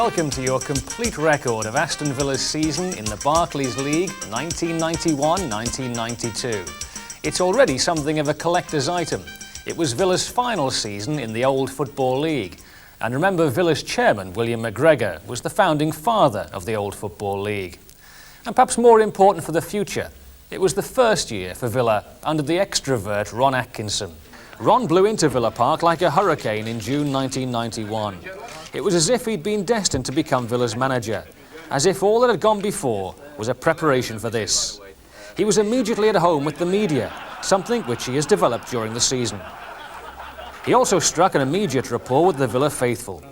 Welcome to your complete record of Aston Villa's season in the Barclays League 1991-1992. It's already something of a collector's item. It was Villa's final season in the old Football League. And remember, Villa's chairman, William McGregor, was the founding father of the old Football League. And perhaps more important for the future, it was the first year for Villa under the extrovert Ron Atkinson. Ron blew into Villa Park like a hurricane in June 1991. It was as if he'd been destined to become Villa's manager, as if all that had gone before was a preparation for this. He was immediately at home with the media, something which he has developed during the season. He also struck an immediate rapport with the Villa faithful.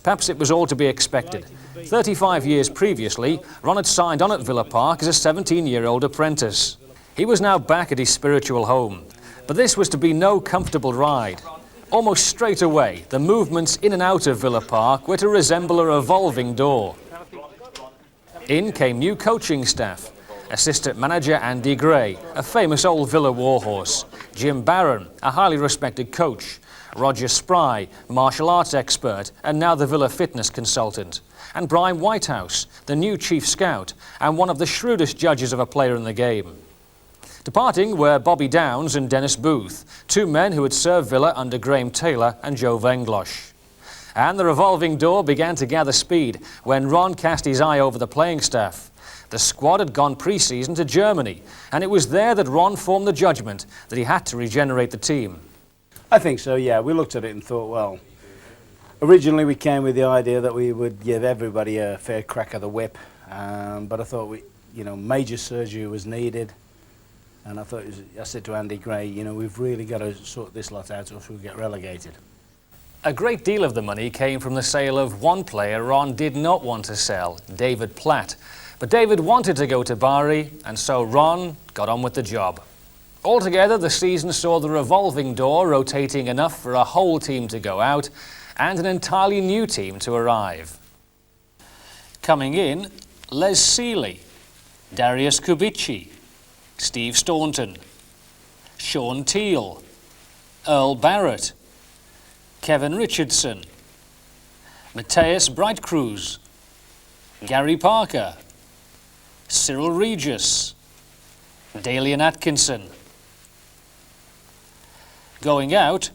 Perhaps it was all to be expected. 35 years previously, Ron had signed on at Villa Park as a 17-year-old apprentice. He was now back at his spiritual home. But this was to be no comfortable ride. Almost straight away, the movements in and out of Villa Park were to resemble a revolving door. In came new coaching staff. Assistant manager Andy Gray, a famous old Villa warhorse. Jim Barron, a highly respected coach. Roger Spry, martial arts expert and now the Villa fitness consultant. And Brian Whitehouse, the new chief scout and one of the shrewdest judges of a player in the game. Departing were Bobby Downs and Dennis Booth, two men who had served Villa under Graham Taylor and Joe Venglosh. And the revolving door began to gather speed when Ron cast his eye over the playing staff. The squad had gone pre-season to Germany, and it was there that Ron formed the judgment that he had to regenerate the team. I think so, yeah. We looked at it and thought, well, originally we came with the idea that we would give everybody a fair crack of the whip, but I thought major surgery was needed. And I said to Andy Gray, we've really got to sort this lot out or else we'll get relegated. A great deal of the money came from the sale of one player Ron did not want to sell, David Platt. But David wanted to go to Bari, and so Ron got on with the job. Altogether, the season saw the revolving door rotating enough for a whole team to go out and an entirely new team to arrive. Coming in, Les Seeley, Darius Kubici, Steve Staunton, Sean Teal, Earl Barrett, Kevin Richardson, Matthias Breitkruse, Gary Parker, Cyril Regis, Dalian Atkinson. Going out,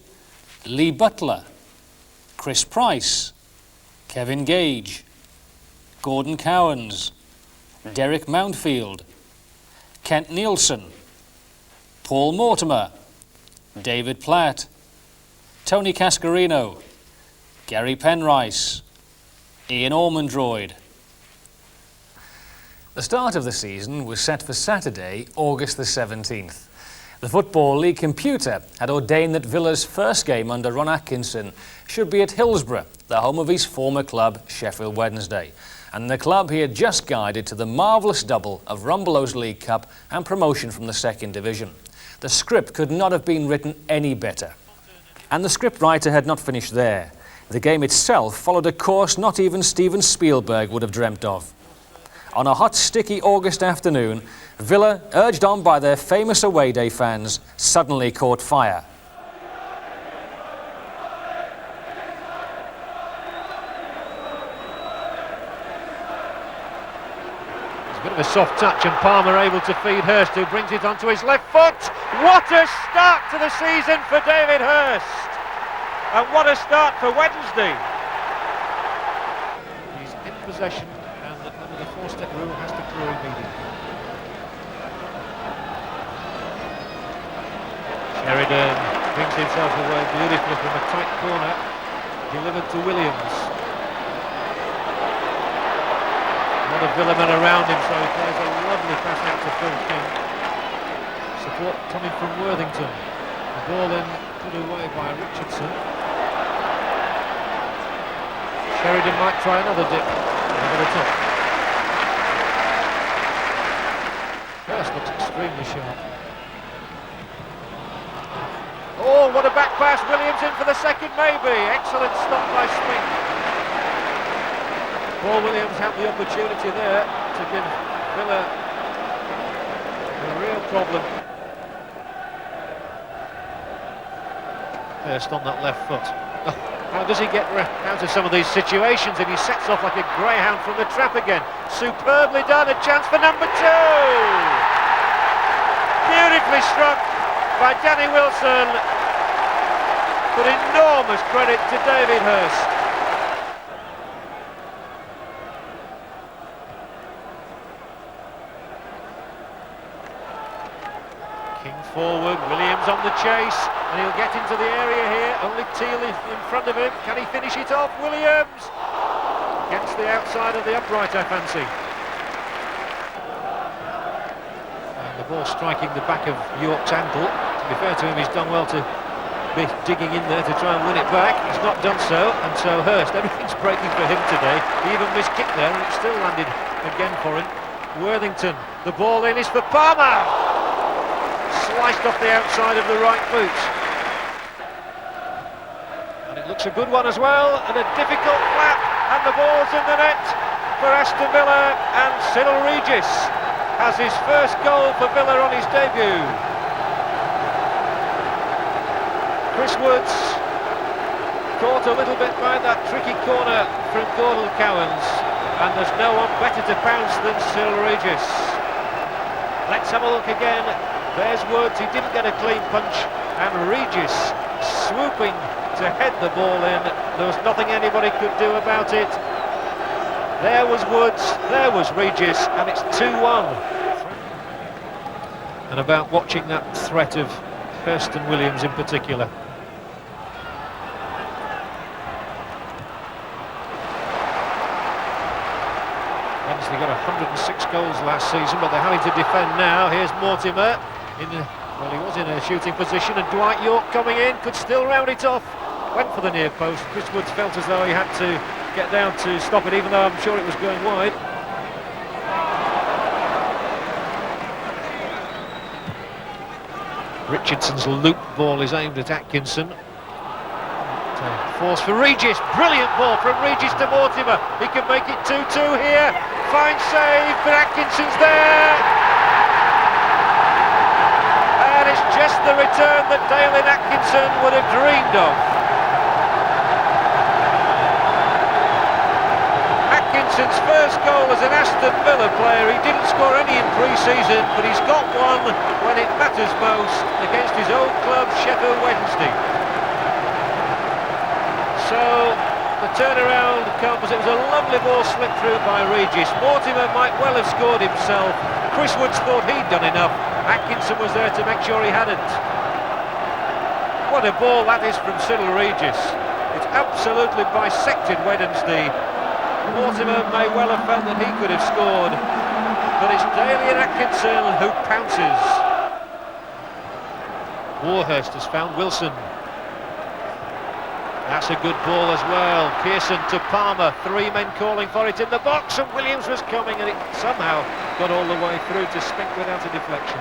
Lee Butler, Chris Price, Kevin Gage, Gordon Cowans, Derek Mountfield, Kent Nielsen, Paul Mortimer, David Platt, Tony Cascarino, Gary Penrice, Ian Ormondroyd. The start of the season was set for Saturday, August the 17th. The Football League computer had ordained that Villa's first game under Ron Atkinson should be at Hillsborough, the home of his former club, Sheffield Wednesday, and the club he had just guided to the marvellous double of Rumblow's League Cup and promotion from the second division. The script could not have been written any better. And the scriptwriter had not finished there. The game itself followed a course not even Steven Spielberg would have dreamt of. On a hot, sticky August afternoon, Villa, urged on by their famous away day fans, suddenly caught fire. Bit of a soft touch and Palmer able to feed Hurst, who brings it onto his left foot. What a start to the season for David Hurst, and what a start for Wednesday. He's in possession and under the four-step rule has to draw immediately. Sheridan brings himself away beautifully from a tight corner, delivered to Williams. A lot of Villa men around him, so he plays a lovely pass out to Phil King. Support coming from Worthington. The ball then put away by Richardson. Sheridan might try another dip over the top. First looks extremely sharp. Oh, what a back pass! Williams in for the second, maybe. Excellent stop by Spink. Paul Williams had the opportunity there to give Villa a real problem. Hurst on that left foot. How does he get out of some of these situations? And he sets off like a greyhound from the trap again. Superbly done, a chance for number 2! Beautifully struck by Danny Wilson, but enormous credit to David Hurst. King forward, Williams on the chase, and he'll get into the area here. Only Teal in front of him. Can he finish it off? Williams! Against the outside of the upright, I fancy. And the ball striking the back of York's ankle. To be fair to him, he's done well to be digging in there to try and win it back. He's not done so, and so Hurst, everything's breaking for him today. He even missed kick there, and it still landed again for him. Worthington, the ball in is for Palmer! Sliced off the outside of the right boot. And it looks a good one as well, and a difficult flap, and the ball's in the net for Aston Villa, and Cyril Regis has his first goal for Villa on his debut. Chris Woods caught a little bit by that tricky corner from Gordon Cowans, and there's no one better to pounce than Cyril Regis. Let's have a look again. There's Woods, he didn't get a clean punch, and Regis swooping to head the ball in. There was nothing anybody could do about it. There was Woods, there was Regis, and it's 2-1. And about watching that threat of Hurst and Williams in particular. Wednesday got 106 goals last season, but they're having to defend now. Here's Mortimer. Well, he was in a shooting position, and Dwight York coming in, could still round it off. Went for the near post. Chris Woods felt as though he had to get down to stop it, even though I'm sure it was going wide. Richardson's loop ball is aimed at Atkinson. Force for Regis. Brilliant ball from Regis to Mortimer. He can make it 2-2 here. Fine save, but Atkinson's there. And it's just the return that Dale and Atkinson would have dreamed of. Atkinson's first goal as an Aston Villa player. He didn't score any in pre-season, but he's got one when it matters most against his old club, Sheffield Wednesday. So the turnaround comes. It was a lovely ball slipped through by Regis. Mortimer might well have scored himself. Chris Woods thought he'd done enough. Atkinson was there to make sure he hadn't. What a ball that is from Cyril Regis. It's absolutely bisected Wednesday. Mortimer may well have felt that he could have scored, but it's Daly and Atkinson who pounces. Warhurst has found Wilson. That's a good ball as well. Pearson to Palmer, 3 men calling for it in the box, and Williams was coming, and it somehow got all the way through to Spink without a deflection.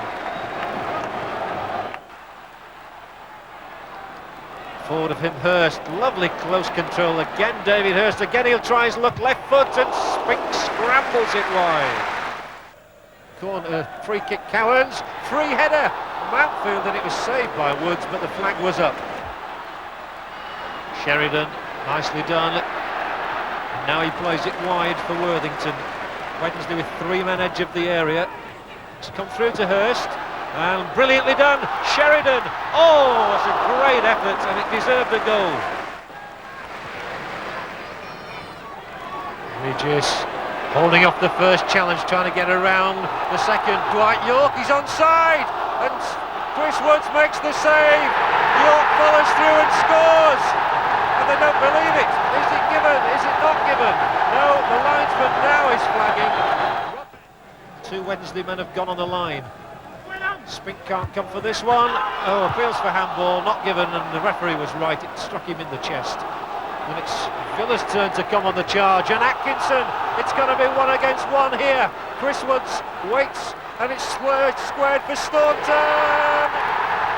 Forward of him, Hurst, lovely close control again. David Hurst again, he'll try his luck, left foot, and Spink scrambles it wide. Corner, free kick, Cowans, free header, Mountfield, and it was saved by Woods, but the flag was up. Sheridan, nicely done, and now he plays it wide for Worthington. Wednesday with 3 men edge of the area. It's come through to Hurst, and brilliantly done, Sheridan. Oh, it's a great effort, and it deserved a goal. Regis holding off the first challenge, trying to get around the second. Dwight York, he's onside, and Chris Woods makes the save. York follows through and scores. And they don't believe it. Is it given? Is it not given? No, the linesman now is flagging. 2 Wednesday men have gone on the line. Spink can't come for this one. Oh, appeals for handball, not given, and the referee was right. It struck him in the chest. And it's Villa's turn to come on the charge. And Atkinson, it's going to be 1 against 1 here. Chris Woods waits, and it's squared for Staunton.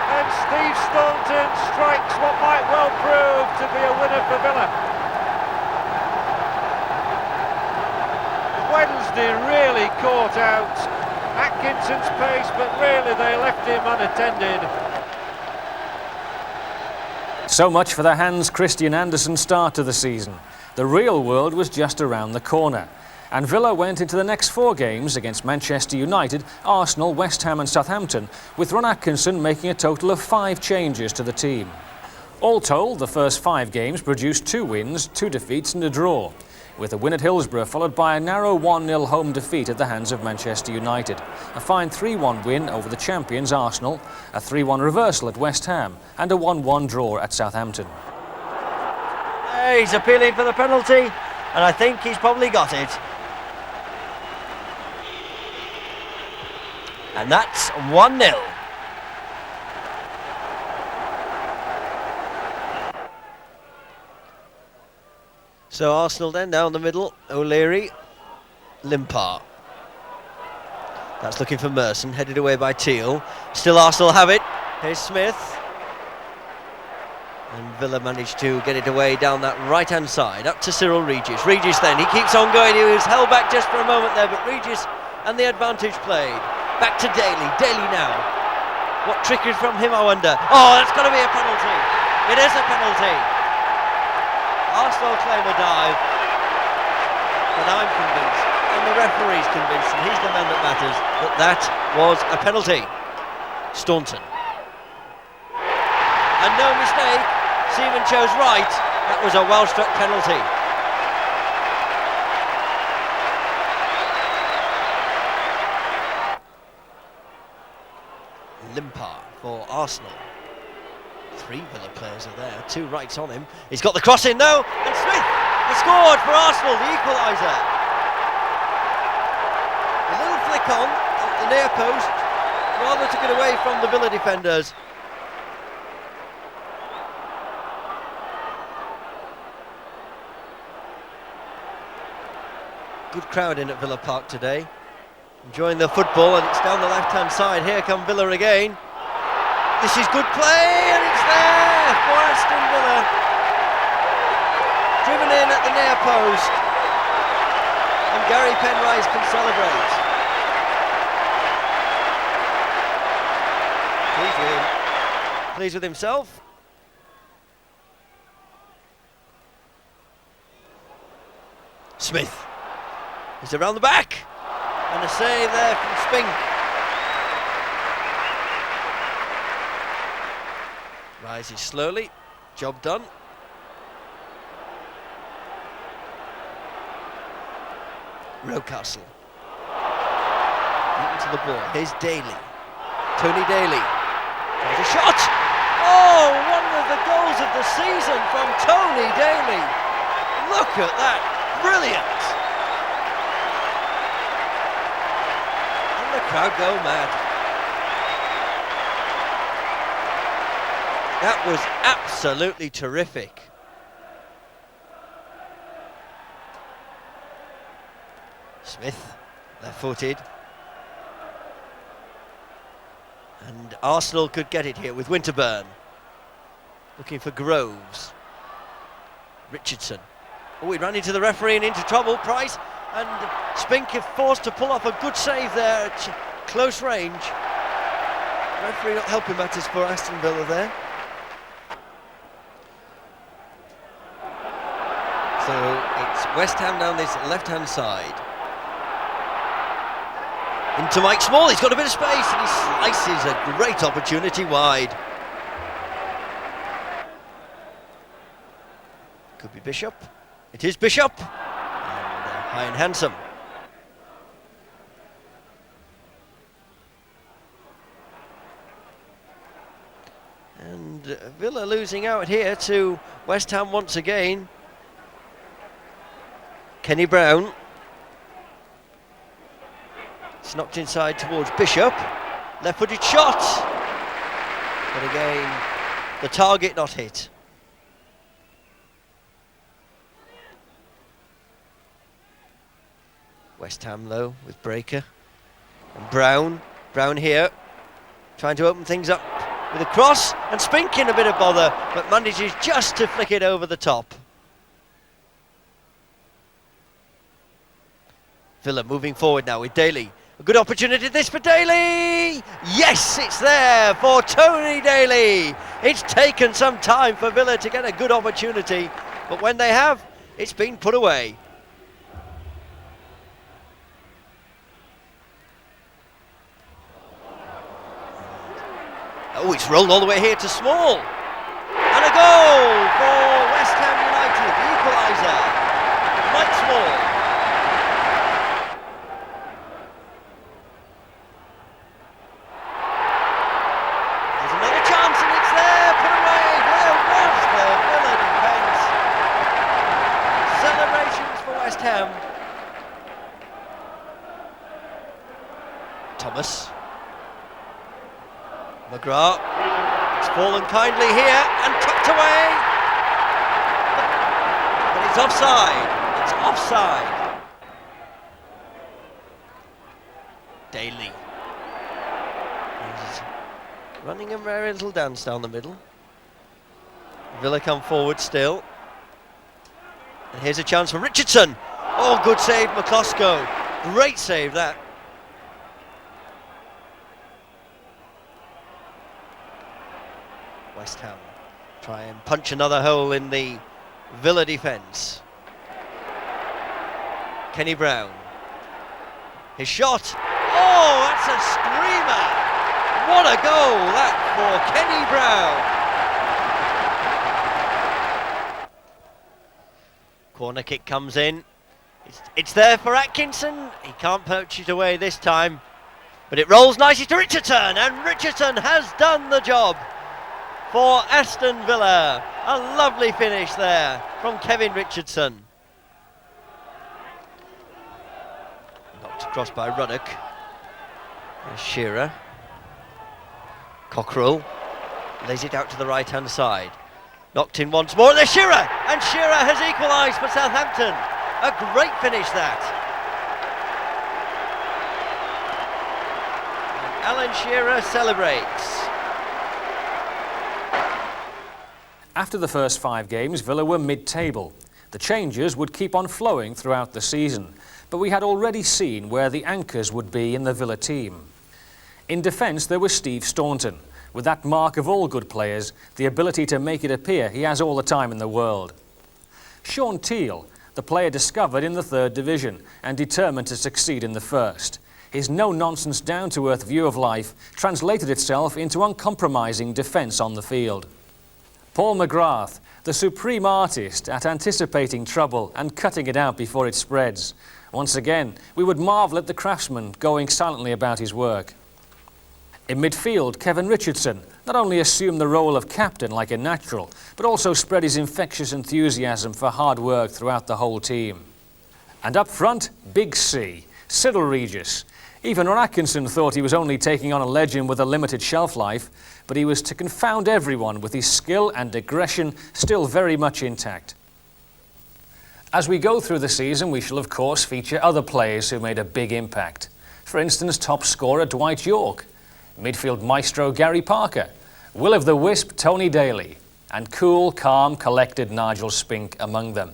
And Steve Staunton strikes what might well prove to be a winner for Villa. Wednesday really caught out Atkinson's pace, but really they left him unattended. So much for the Hans Christian Andersen start to the season. The real world was just around the corner. And Villa went into the next 4 games against Manchester United, Arsenal, West Ham and Southampton, with Ron Atkinson making a total of 5 changes to the team. All told, the first 5 games produced 2 wins, 2 defeats and a draw, with a win at Hillsborough followed by a narrow 1-0 home defeat at the hands of Manchester United, a fine 3-1 win over the champions Arsenal, a 3-1 reversal at West Ham and a 1-1 draw at Southampton. He's appealing for the penalty, and I think he's probably got it. And that's 1-0. So Arsenal then down the middle, O'Leary, Limpar. That's looking for Merson, headed away by Teal. Still Arsenal have it. Here's Smith. And Villa managed to get it away down that right-hand side, up to Cyril Regis. Regis then, he keeps on going. He was held back just for a moment there, but Regis and the advantage played. Back to Daly. Daly now. What trickery from him, I wonder. Oh, that's got to be a penalty. It is a penalty. Arsenal claim a dive, but I'm convinced, and the referee's convinced, and he's the man that matters, that that was a penalty. Staunton. And no mistake, Seaman chose right. That was a well-struck penalty. Limpar for Arsenal. 3 Villa players are there, 2 rights on him. He's got the cross in though, and Smith has scored for Arsenal, the equaliser. A little flick on at the near post, rather took it away from the Villa defenders. Good crowd in at Villa Park today, enjoying the football, and it's down the left-hand side. Here come Villa again. This is good play, and it's there for Aston Villa. Driven in at the near post, and Gary Penrice can celebrate. Pleased with him. Pleased with himself. Smith is around the back, and a save there from Spink. Rises slowly, job done. Rocastle. Into the ball, here's Daly. Tony Daly. There's a shot! Oh, one of the goals of the season from Tony Daly. Look at that, brilliant! And the crowd go mad. That was absolutely terrific. Smith, left-footed. And Arsenal could get it here with Winterburn. Looking for Groves. Richardson. Oh, he ran into the referee and into trouble. Price and Spink is forced to pull off a good save there at close range. Referee not helping matters for Aston Villa there. So it's West Ham down this left-hand side. Into Mike Small, he's got a bit of space and he slices a great opportunity wide. Could be Bishop. It is Bishop. And high and handsome. And Villa losing out here to West Ham once again. Kenny Brown. It's knocked inside towards Bishop. Left-footed shot. But again, the target not hit. West Ham though with Breaker. And Brown. Brown here. Trying to open things up with a cross. And Spink in a bit of bother, but manages just to flick it over the top. Villa moving forward now with Daly. A good opportunity this for Daly. Yes, it's there for Tony Daly. It's taken some time for Villa to get a good opportunity, but when they have, it's been put away. Oh, it's rolled all the way here to Small. And a goal for West Ham United, the equaliser. Mike Small. There's another chance and it's there, put away. Where was the Villa defence? Celebrations for West Ham. Thomas. McGrath, it's fallen kindly here and tucked away, but it's offside, it's offside. Daly, he's running a merry little dance down the middle. Villa come forward still, and here's a chance for Richardson. Oh, good save, McCloskey, great save that. West Ham try and punch another hole in the Villa defence. Kenny Brown. His shot. Oh, that's a screamer. What a goal that for Kenny Brown. Corner kick comes in. It's there for Atkinson. He can't poach it away this time. But it rolls nicely to Richardson, and Richardson has done the job for Aston Villa. A lovely finish there from Kevin Richardson. Knocked across by Ruddock. There's Shearer. Cockerell lays it out to the right hand side. Knocked in once more, there's Shearer! And Shearer has equalised for Southampton. A great finish that. And Alan Shearer celebrates. After the first 5 games, Villa were mid-table. The changes would keep on flowing throughout the season, but we had already seen where the anchors would be in the Villa team. In defence, there was Steve Staunton, with that mark of all good players, the ability to make it appear he has all the time in the world. Sean Teal, the player discovered in the 3rd division and determined to succeed in the 1st. His no-nonsense, down-to-earth view of life translated itself into uncompromising defence on the field. Paul McGrath, the supreme artist at anticipating trouble and cutting it out before it spreads. Once again, we would marvel at the craftsman going silently about his work. In midfield, Kevin Richardson not only assumed the role of captain like a natural, but also spread his infectious enthusiasm for hard work throughout the whole team. And up front, Big C, Cyril Regis. Even Atkinson thought he was only taking on a legend with a limited shelf life, but he was to confound everyone with his skill and aggression still very much intact. As we go through the season, we shall of course feature other players who made a big impact. For instance, top scorer Dwight Yorke, midfield maestro Gary Parker, will-o'-the-wisp Tony Daly, and cool, calm, collected Nigel Spink among them.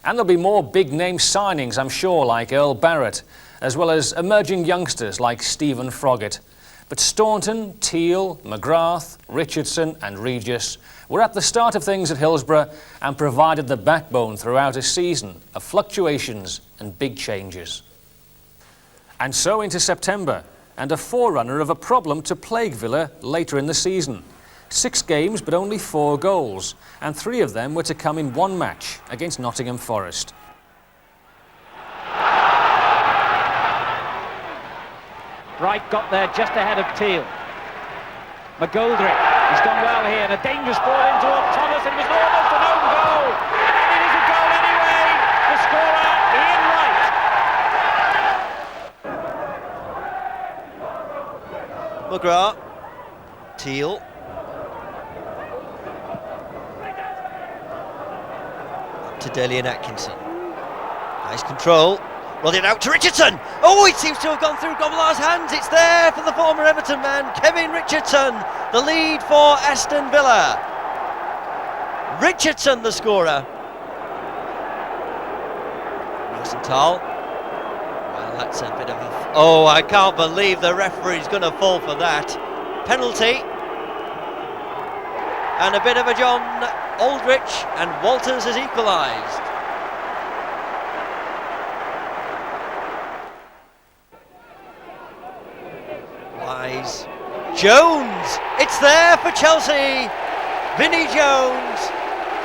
And there'll be more big-name signings, I'm sure, like Earl Barrett, as well as emerging youngsters like Stephen Froggatt. But Staunton, Teal, McGrath, Richardson and Regis were at the start of things at Hillsborough and provided the backbone throughout a season of fluctuations and big changes. And so into September, and a forerunner of a problem to plague Villa later in the season. 6 games but only 4 goals, and 3 of them were to come in one match against Nottingham Forest. Wright got there just ahead of Teal. McGoldrick, he's done well here, and a dangerous ball in towards Thomas, and it was almost an own goal. And it is a goal anyway. The scorer, Ian Wright. McGrath, Teal. Up to Daly and Atkinson. Nice control. Rod it out to Richardson. Oh, it seems to have gone through Gobbler's hands. It's there for the former Everton man, Kevin Richardson. The lead for Aston Villa. Richardson, the scorer. Rosenthal. Well That's a bit of a... Oh, I can't believe the referee's going to fall for that. Penalty. And a bit of a John Aldrich, and Walters has equalised. Wise. Jones! It's there for Chelsea! Vinnie Jones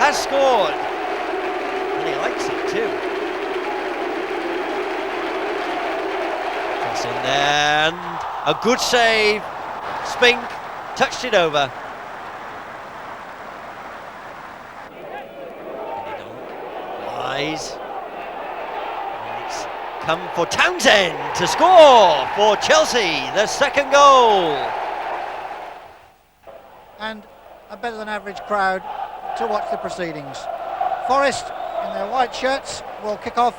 has scored. And he likes it too. It's in there, and a good save. Spink touched it over. Wise. And it's come for Townsend to score for Chelsea, the second goal. And a better than average crowd to watch the proceedings. Forest in their white shirts will kick off,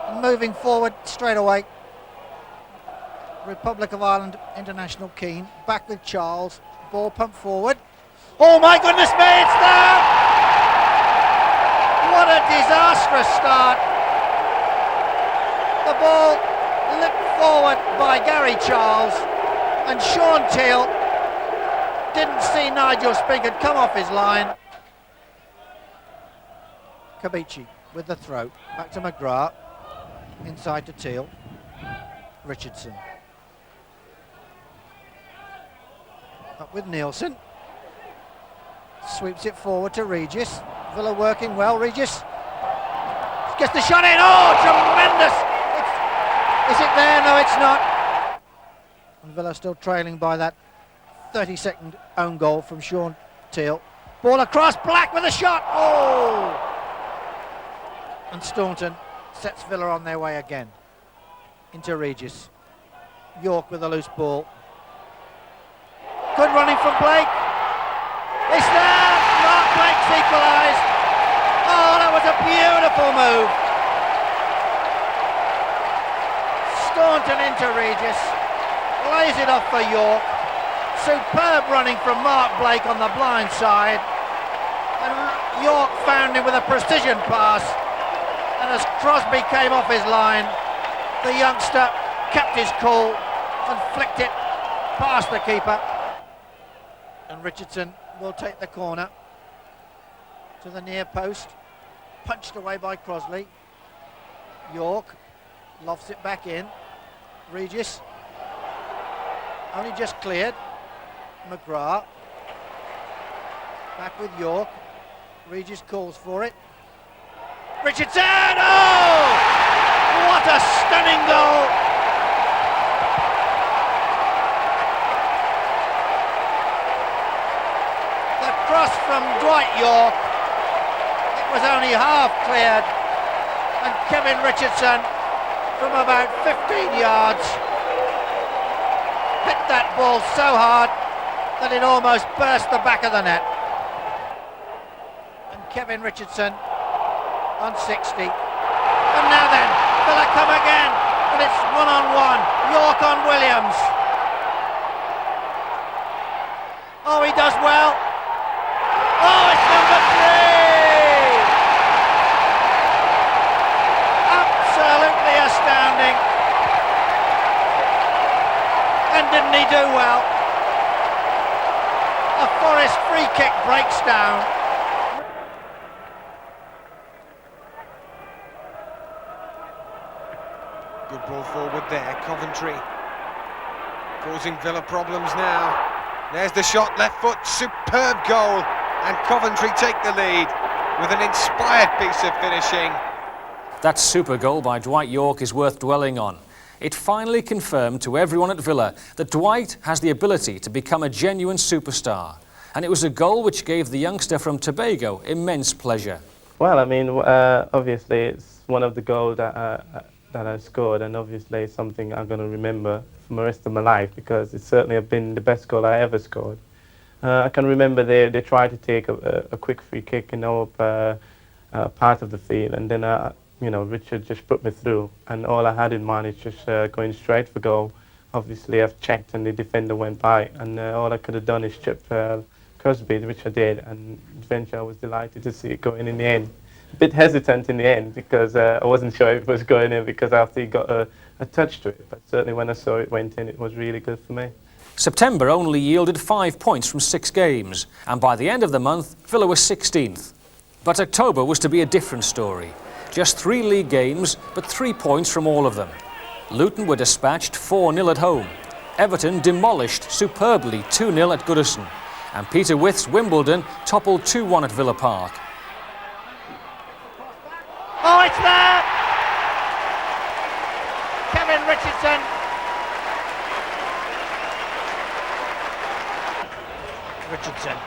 and moving forward straight away. Republic of Ireland international Keane back with Charles, ball pumped forward. Oh my goodness me, it's there! What a disastrous start. The ball lipped forward by Gary Charles, and Sean Teal didn't see Nigel Spink had come off his line. Kabichi with the throw, back to McGrath, inside to Teal. Richardson. Up with Nielsen. Sweeps it forward to Regis. Villa working well, Regis. Gets the shot in, oh tremendous! Is it there? No, it's not. And Villa still trailing by that 32nd own goal from Sean Teal. Ball across, Black with a shot, oh! And Staunton sets Villa on their way again. Into Regis. York with a loose ball. Good running from Blake. It's there! Mark Blake's equalised. Oh, that was a beautiful move. Staunton into Regis. Lays it off for York. Superb running from Mark Blake on the blind side. And York found him with a precision pass. And as Crosby came off his line, the youngster kept his cool and flicked it past the keeper. And Richardson will take the corner to the near post, punched away by Crosley. York lofts it back in. Regis only just cleared. McGrath back with York. Regis calls for it. Richardson! Oh! What a stunning goal! The cross from Dwight York. It was only half cleared, and Kevin Richardson from about 15 yards hit that ball so hard that it almost burst the back of the net. And Kevin Richardson on 60. And now then, Villa come again, and it's one-on-one. York on Williams. Oh, he does well. Oh, it's number 3! Absolutely astounding. And didn't he do well? A Forest free kick breaks down. Good ball forward there, Coventry causing Villa problems now. There's the shot, left foot, superb goal, and Coventry take the lead with an inspired piece of finishing. That super goal by Dwight York is worth dwelling on. It finally confirmed to everyone at Villa that Dwight has the ability to become a genuine superstar. And it was a goal which gave the youngster from Tobago immense pleasure. Well, I mean, obviously it's one of the goals that I scored, and obviously it's something I'm going to remember for the rest of my life, because it certainly has been the best goal I ever scored. I can remember they tried to take a quick free kick, part of the field, and then Richard just put me through, and all I had in mind is just going straight for goal. Obviously I've checked and the defender went by, and all I could have done is chip Crosby, which I did, and eventually I was delighted to see it going in the end. a bit hesitant in the end because I wasn't sure if it was going in because after he got a touch to it. But certainly when I saw it went in, it was really good for me. September only yielded 5 points from 6 games, and by the end of the month, Villa was 16th. But October was to be a different story. Just 3 league games, but 3 points from all of them. Luton were dispatched 4-0 at home. Everton demolished superbly 2-0 at Goodison. And Peter With's Wimbledon toppled 2-1 at Villa Park. Oh, it's there! Kevin Richardson. Richardson.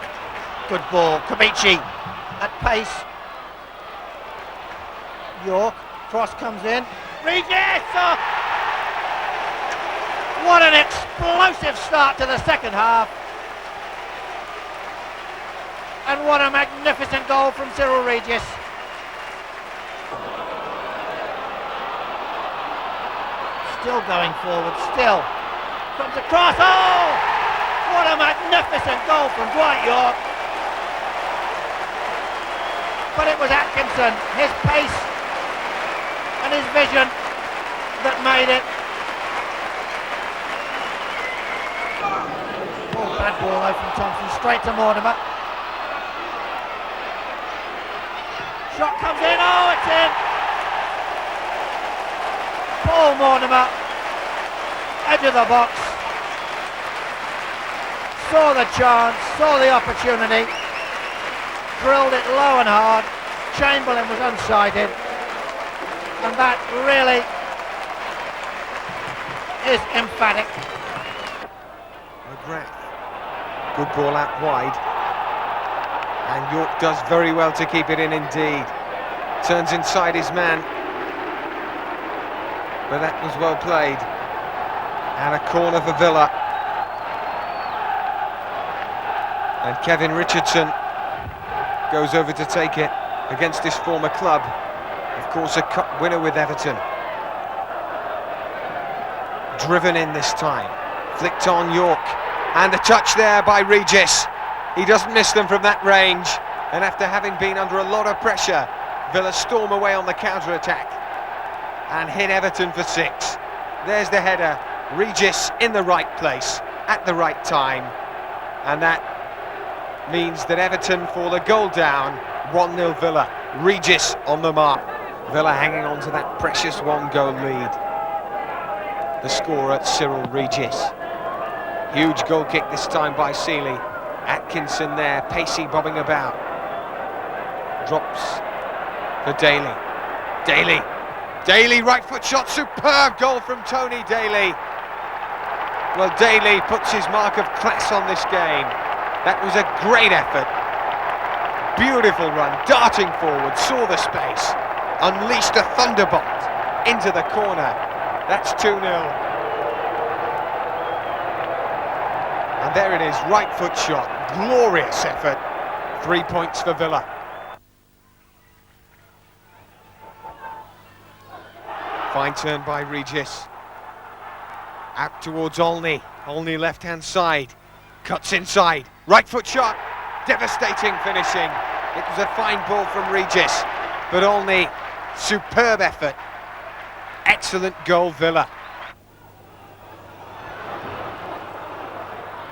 Good ball. Kamichi at pace. York. Cross comes in. Regis! Oh! What an explosive start to the second half. And what a magnificent goal from Cyril Regis. Still going forward, still. Comes across, oh! What a magnificent goal from Dwight York. But it was Atkinson, his pace and his vision that made it. Oh, bad ball though from Thompson, straight to Mortimer. Shot comes in, oh, it's in! Paul Mortimer, edge of the box, saw the chance, saw the opportunity, drilled it low and hard. Chamberlain was unsighted, and that really is emphatic. McGrath, good ball out wide, and York does very well to keep it in indeed. Turns inside his man, but that was well played. And a corner for Villa. And Kevin Richardson goes over to take it against his former club. Of course, a cup winner with Everton. Driven in this time. Flicked on York. And a touch there by Regis. He doesn't miss them from that range. And after having been under a lot of pressure, Villa storm away on the counter-attack and hit Everton for 6. There's the header. Regis in the right place at the right time, and that means that Everton fall a goal down. 1-0 Villa. Regis on the mark. Villa hanging on to that precious 1-goal lead. The scorer, Cyril Regis. Huge goal kick this time by Seeley. Atkinson there, pacey, bobbing about. Drops for Daly. Daly, right foot shot, superb goal from Tony Daly. Well, Daly puts his mark of class on this game. That was a great effort. Beautiful run, darting forward, saw the space, unleashed a thunderbolt into the corner. That's 2-0. And there it is, right foot shot, glorious effort. 3 points for Villa. Fine turn by Regis. Out towards Olney. Olney left-hand side. Cuts inside. Right foot shot. Devastating finishing. It was a fine ball from Regis. But Olney, superb effort. Excellent goal, Villa.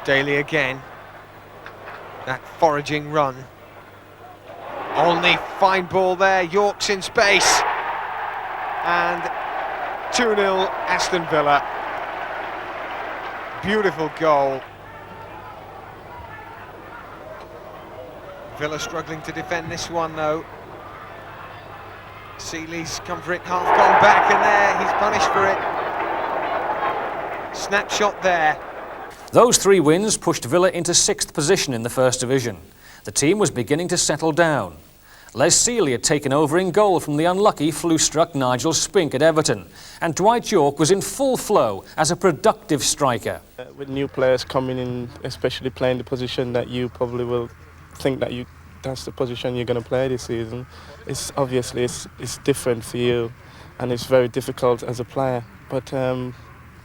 Daly again. That foraging run. Olney, fine ball there. York's in space. And 2-0 Aston Villa. Beautiful goal. Villa struggling to defend this one though. Seeley's come for it, half gone back, and there he's punished for it. Snapshot there. Those 3 wins pushed Villa into 6th position in the First Division. The team was beginning to settle down. Les Seeley had taken over in goal from the unlucky flu-struck Nigel Spink at Everton, and Dwight York was in full flow as a productive striker. With new players coming in, especially playing the position that you probably will think that that's the position you're going to play this season, it's obviously it's different for you, and it's very difficult as a player. But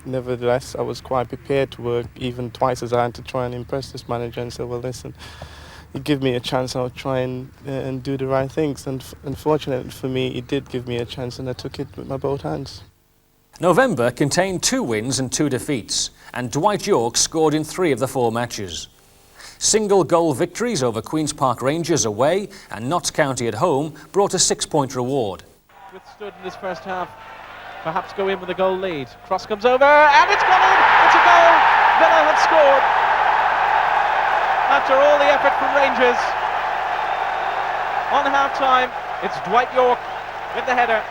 nevertheless, I was quite prepared to work even twice as hard to try and impress this manager and say, well, listen, it gave me a chance. I would try and do the right things, and unfortunately for me, it did give me a chance, and I took it with my both hands. November contained 2 wins and 2 defeats, and Dwight York scored in 3 of the 4 matches. Single-goal victories over Queen's Park Rangers away and Notts County at home brought a 6-point reward. Withstood in this first half, perhaps go in with a goal lead. Cross comes over, and it's gone in! It's a goal! Villa have scored! After all the effort from Rangers. On half-time, it's Dwight York with the header.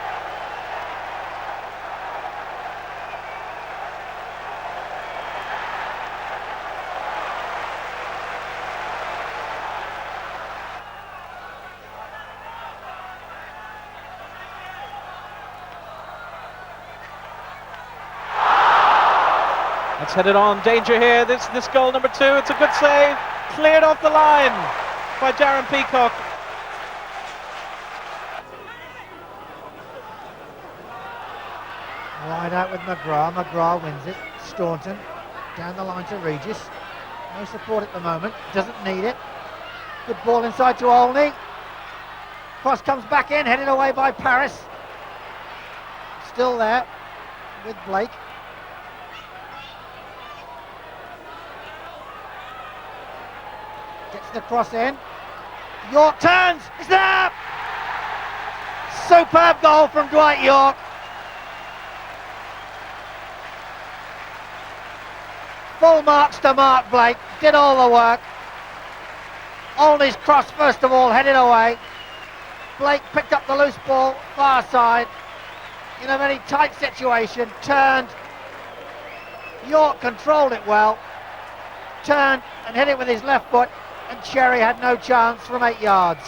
Let's head it on, danger here, this goal number 2, it's a good save, cleared off the line by Darren Peacock. Wide out with McGrath. McGrath wins it. Staunton down the line to Regis. No support at the moment. Doesn't need it. Good ball inside to Olney. Cross comes back in, headed away by Paris. Still there with Blake. Gets the cross in. York turns. It's there. Superb goal from Dwight York. Full marks to Mark Blake, did all the work. Olney's cross first of all, headed away. Blake picked up the loose ball, far side, in a very tight situation, turned. York controlled it well, turned and hit it with his left foot, and Cherry had no chance from 8 yards.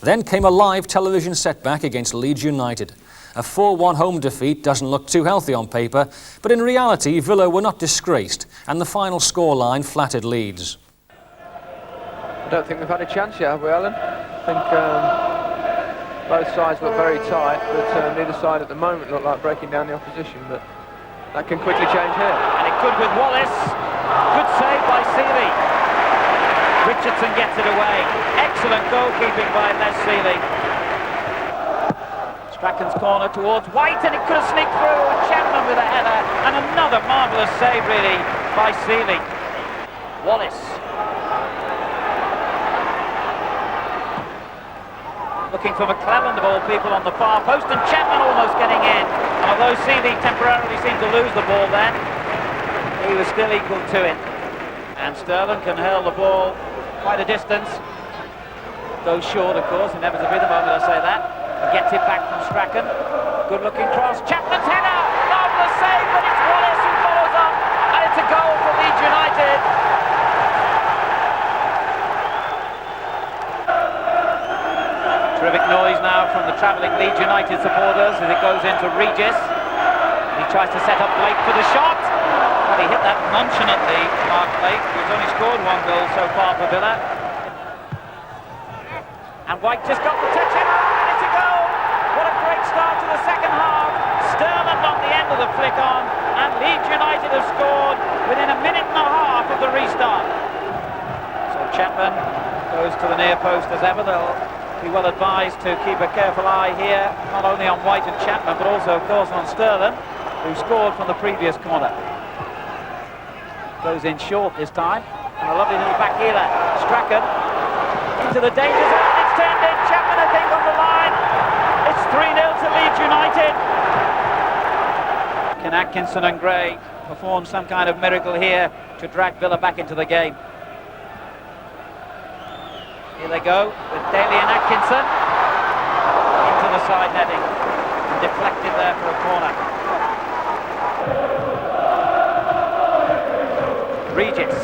Then came a live television setback against Leeds United. A 4-1 home defeat doesn't look too healthy on paper, but in reality Villa were not disgraced, and the final scoreline flattered Leeds. I don't think we've had a chance yet, have we, Alan? I think both sides look very tight, but neither side at the moment look like breaking down the opposition, but that can quickly change here. And it could with Wallace. Good save by Seeley. Richardson gets it away. Excellent goalkeeping by Les Seeley. Strachan's corner towards White, and it could have sneaked through, and Chapman with a header, and another marvellous save really by Seeley. Wallace. Looking for McClelland of all people on the far post, and Chapman almost getting in. And although Seeley temporarily seemed to lose the ball then, he was still equal to it. And Sterling can hurl the ball quite a distance. Goes short, of course, inevitably the moment I say that. Gets it back from Strachan. Good looking cross. Chapman's header! Marvellous save, but it's Wallace who follows up. And it's a goal for Leeds United. Terrific noise now from the travelling Leeds United supporters as it goes into Regis. He tries to set up Blake for the shot. Well, he hit that nonchalantly, Mark Blake, who's only scored 1 goal so far for Villa. And White just got the touch in. Start to the second half. Sterling on the end of the flick on, and Leeds United have scored within a minute and a half of the restart. So Chapman goes to the near post as ever. They'll be well advised to keep a careful eye here, not only on White and Chapman, but also of course on Sterling, who scored from the previous corner. Goes in short this time, and a lovely little back healer. Strachan into the danger zone. It's turned in. Chapman, I think, on the line. It's 3-0 to Leeds United. Can Atkinson and Gray perform some kind of miracle here to drag Villa back into the game? Here they go with Daly and Atkinson into the side netting and deflected there for a corner. Regis,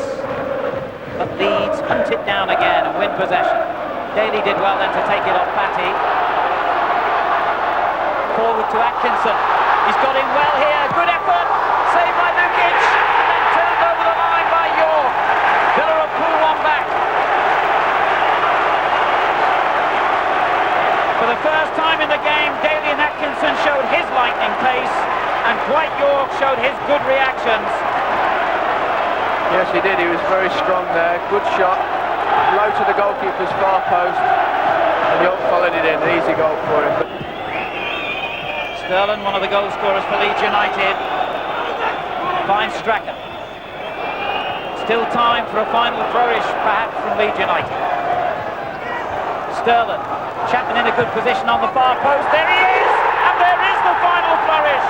but Leeds hunt it down again and win possession. Daly did well then to take it off Batty. Forward to Atkinson. He's got in well here. Good effort. Saved by Lukic. And then turned over the line by York. Villa have pulled one back. For the first time in the game, Daly and Atkinson showed his lightning pace, and Dwight York showed his good reactions. Yes, he did. He was very strong there. Good shot. low to the goalkeeper's far post, and York followed it in. An easy goal for him. Sterling, one of the goal scorers for Leeds United. Finds Strachan. Still time for a final flourish, perhaps, from Leeds United. Sterling, Chapman in a good position on the far post. There he is, and there is the final flourish.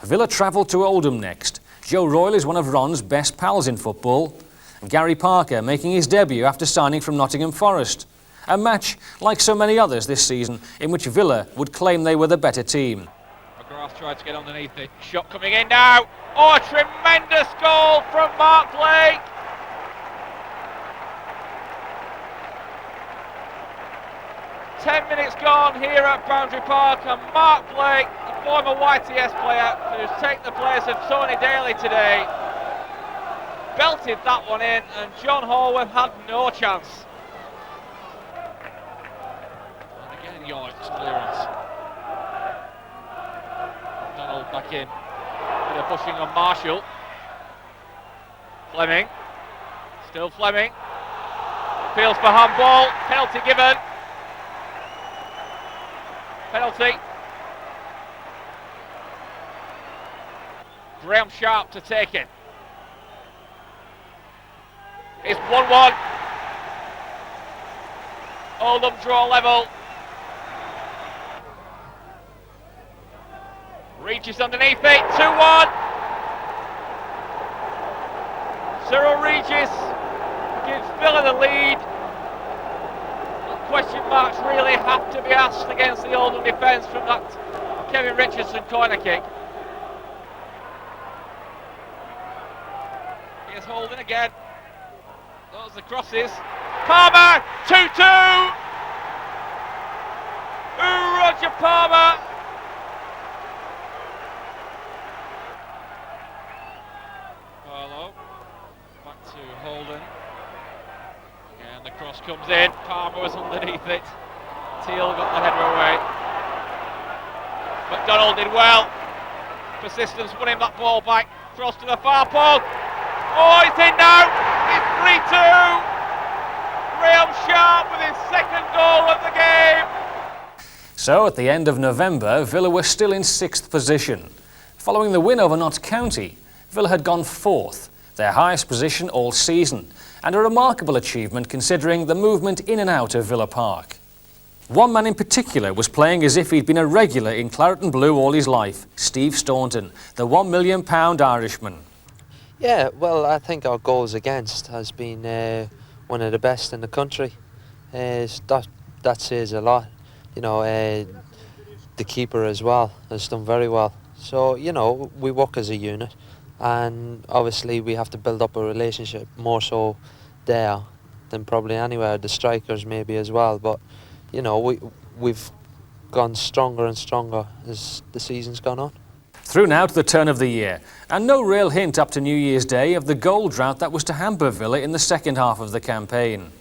Villa travel to Oldham next. Joe Royle is one of Ron's best pals in football. And Gary Parker making his debut after signing from Nottingham Forest. A match like so many others this season in which Villa would claim they were the better team. McGrath tried to get underneath it. Shot coming in now. Oh, a tremendous goal from Mark Blake. Ten minutes gone here at Boundary Park, and Mark Blake, the former YTS player, who's taken the place of Tony Daly today, belted that one in, and John Horworth had no chance. And again, York's clearance. Donald back in. Bit of pushing on Marshall. Fleming. Still Fleming. Appeals for handball. Penalty given. Penalty. Graham Sharp to take it. It's 1-1. Oldham draw level. Regis underneath it. 2-1. Cyril Regis gives Villa the lead. Question marks really have to be asked against the Oldham defence from that Kevin Richardson corner kick. Here's Holden again. Those are the crosses. Palmer, 2-2. Ooh, Roger Palmer. Barlow, back to Holden. And the cross comes in. Palmer was underneath it. Teal got the header away. McDonald did well. Persistence won him that ball back. Cross to the far post. Oh, it's in now. It's 3-2. Graham Sharp with his second goal of the game. So at the end of November, Villa were still in 6th position. Following the win over Notts County, Villa had gone 4th, their highest position all season, and a remarkable achievement considering the movement in and out of Villa Park. One man in particular was playing as if he'd been a regular in claret and blue all his life, Steve Staunton, the £1 million Irishman. Yeah, well, I think our goals against has been one of the best in the country. That says a lot. You know, the keeper as well has done very well. So, you know, we work as a unit, and obviously we have to build up a relationship more so there than probably anywhere. The strikers maybe as well, but you know, we've gone stronger and stronger as the season's gone on. Through now to the turn of the year, and no real hint up to New Year's Day of the goal drought that was to hamper Villa in the second half of the campaign.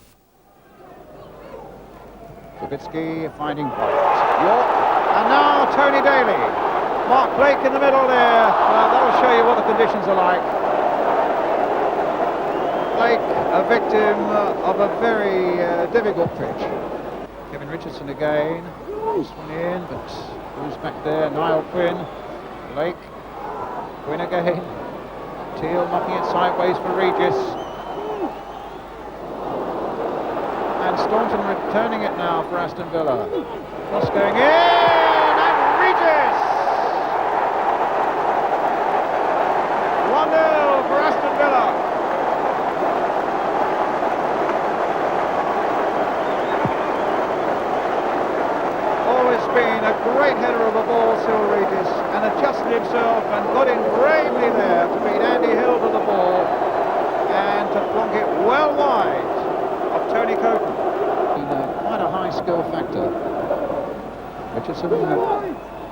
Trubisky finding White. York, and now Tony Daly. Mark Blake in the middle there. That'll show you what the conditions are like. Blake, a victim of a very difficult pitch. Kevin Richardson again. This one in, but who's back there? Niall Quinn. Blake. Quinn again. Teal knocking it sideways for Regis. And Staunton returning it now for Aston Villa. Cross going in, and Regis! 1-0 for Aston Villa. Always been a great header of a ball, Cyril Regis, and adjusted himself and got in bravely there to beat Andy Hill to the ball and to plonk it well wide of Tony Coton. Quite a high skill factor. Richardson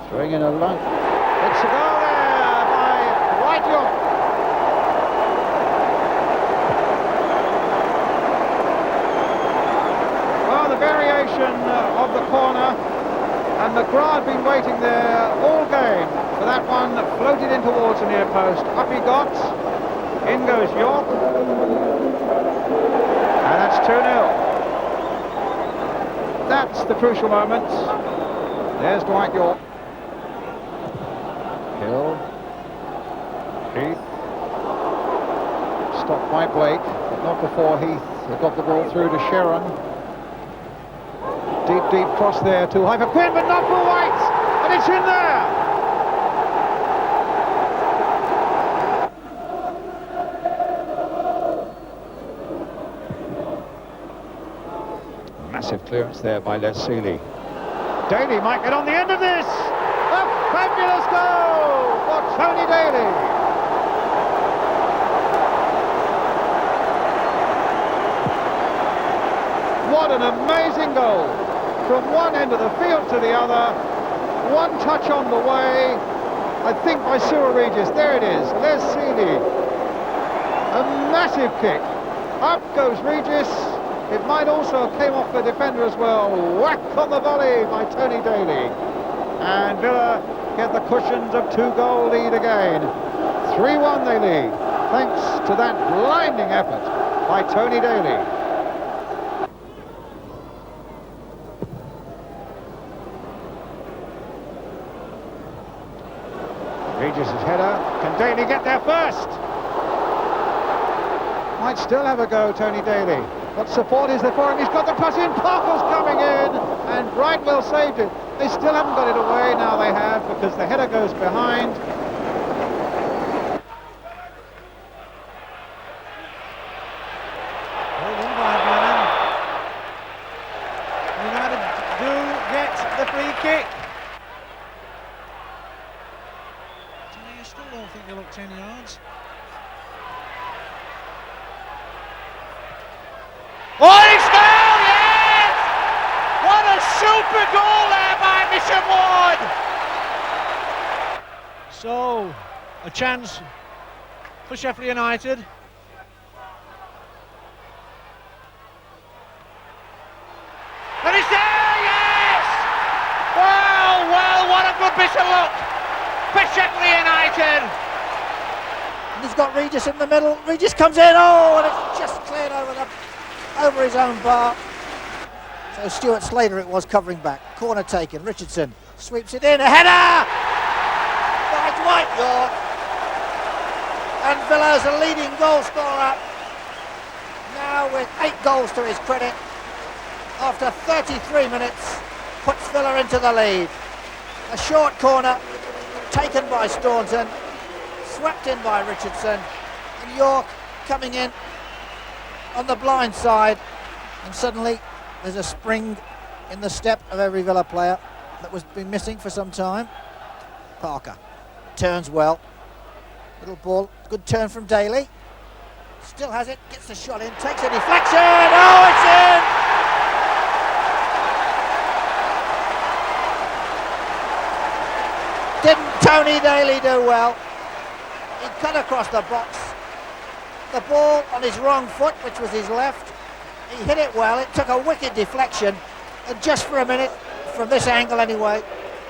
throwing in a lunge. It's a goal there by White York. Well, the variation of the corner And McGrath had been waiting there all game for that one, floated in towards the near post. Up he got, in goes York, and that's 2-0. That's the crucial moment. There's Dwight York. Hill. Heath. Stopped by Blake, but not before Heath had got the ball through to Sharon. Deep cross there, too high for Quinn, but not for White, and it's in there. Massive clearance there by Les Seeley. Daly might get on the end of this. A fabulous goal for Tony Daly. What an amazing goal. From one end of the field to the other, one touch on the way, I think by Cyril Regis. There it is, Les Seeley. A massive kick. Up goes Regis. It might also have came off the defender as well. Whack on the volley by Tony Daly. And Villa get the cushions of 2-goal lead again. 3-1 they lead, thanks to that blinding effort by Tony Daly. Regis' header. Can Daly get there first? Might still have a go, Tony Daly. What support is there for him? He's got the pass in. Parker's coming in, and Brightwell saved it. They still haven't got it away. Now they have, because the header goes behind. United do get the free kick. I still don't think they look 10 yards. Oh, he's down, yes! What a super goal there by Bishop Ward! So, a chance for Sheffield United. And he's there, yes! Well, what a good bit of luck for Sheffield United! And he's got Regis in the middle. Regis comes in, and it's just cleared over his own bar. So Stuart Slater it was covering back. Corner taken. Richardson sweeps it in. A header by Dwight York. And Villa's a leading goal scorer now with 8 goals to his credit. After 33 minutes, puts Villa into the lead. A short corner taken by Staunton, swept in by Richardson, and York coming in on the blind side, and suddenly there's a spring in the step of every Villa player that was been missing for some time. Parker turns well, little ball, good turn from Daly, still has it, gets the shot in, takes a deflection, it's in! Didn't Tony Daly do well? He cut across the box. The ball on his wrong foot, which was his left. He hit it well. It took a wicked deflection. And just for a minute, from this angle anyway,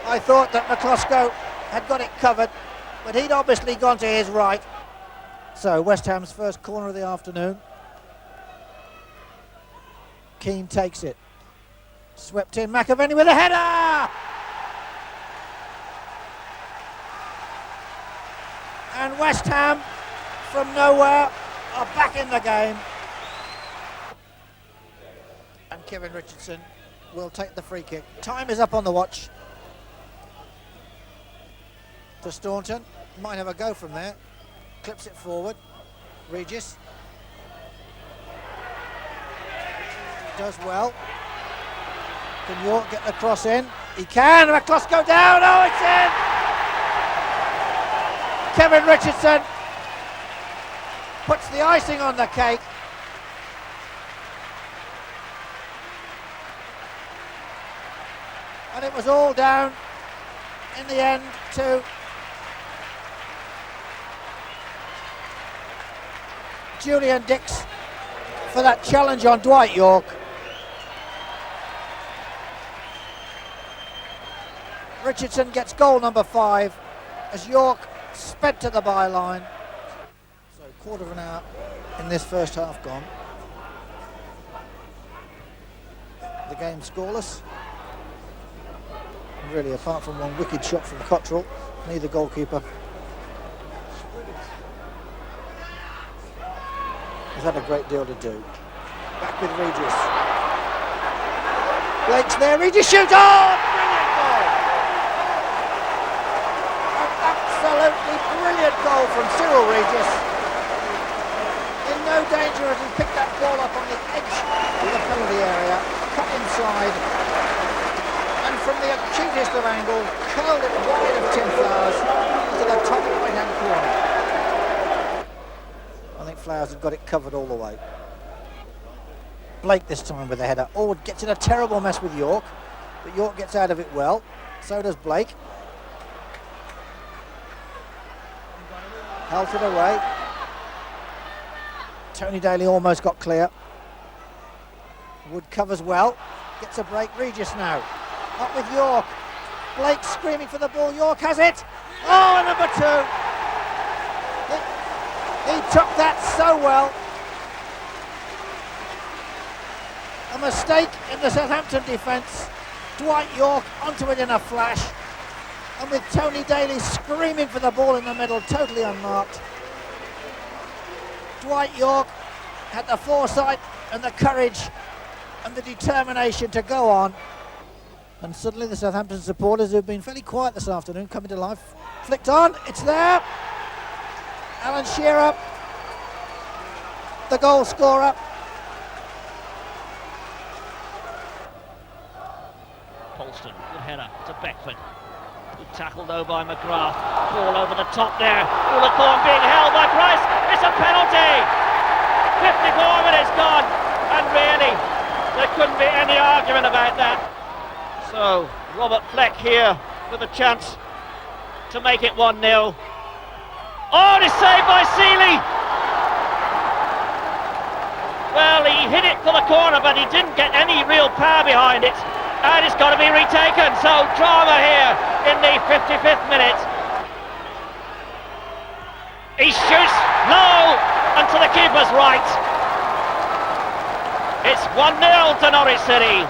I thought that McCluskey had got it covered, but he'd obviously gone to his right. So West Ham's first corner of the afternoon. Keane takes it. Swept in, McAvenny with a header! And West Ham, from nowhere, are back in the game. And Kevin Richardson will take the free kick. Time is up on the watch. To Staunton, might have a go from there. Clips it forward. Regis. Does well. Can York get the cross in? He can. McCluskey down. It's in! Kevin Richardson puts the icing on the cake. And it was all down in the end to Julian Dix for that challenge on Dwight York. Richardson gets goal number 5 as York sped to the byline. So quarter of an hour in this first half gone. The game scoreless. Really, apart from one wicked shot from Cottrell, neither goalkeeper has had a great deal to do. Back with Regis. Blake's there, Regis shoots! Oh, brilliant goal! An absolutely brilliant goal from Cyril Regis. In no danger as he picked that ball up on the edge of the penalty area, cut inside, and from the acutest of angles, curled it wide of Tim Flowers into the top right-hand corner. I think Flowers had got it covered all the way. Blake this time with a header. Oh, gets in a terrible mess with York, but York gets out of it well. So does Blake. Held it away. Tony Daly almost got clear. Wood covers well. Gets a break. Regis now. Up with York. Blake screaming for the ball. York has it. Oh, number 2. He took that so well. A mistake in the Southampton defence. Dwight York onto it in a flash. And with Tony Daly screaming for the ball in the middle, totally unmarked. Dwight York had the foresight and the courage and the determination to go on. And suddenly the Southampton supporters, who've been fairly quiet this afternoon, coming to life. Flicked on, it's there. Alan Shearer, the goal scorer. Polston, good header to Beckford. Good tackle though by McGrath. Ball over the top there. Ullathorne being held by Price. It's a penalty. 54 minutes gone. And really, there couldn't be any argument about that. So, Robert Fleck here with a chance to make it 1-0. Oh, and it's saved by Seeley. Well, he hit it for the corner, but he didn't get any real power behind it. And it's got to be retaken, so drama here in the 55th minute. He shoots low and to the keeper's right. It's 1-0 to Norwich City.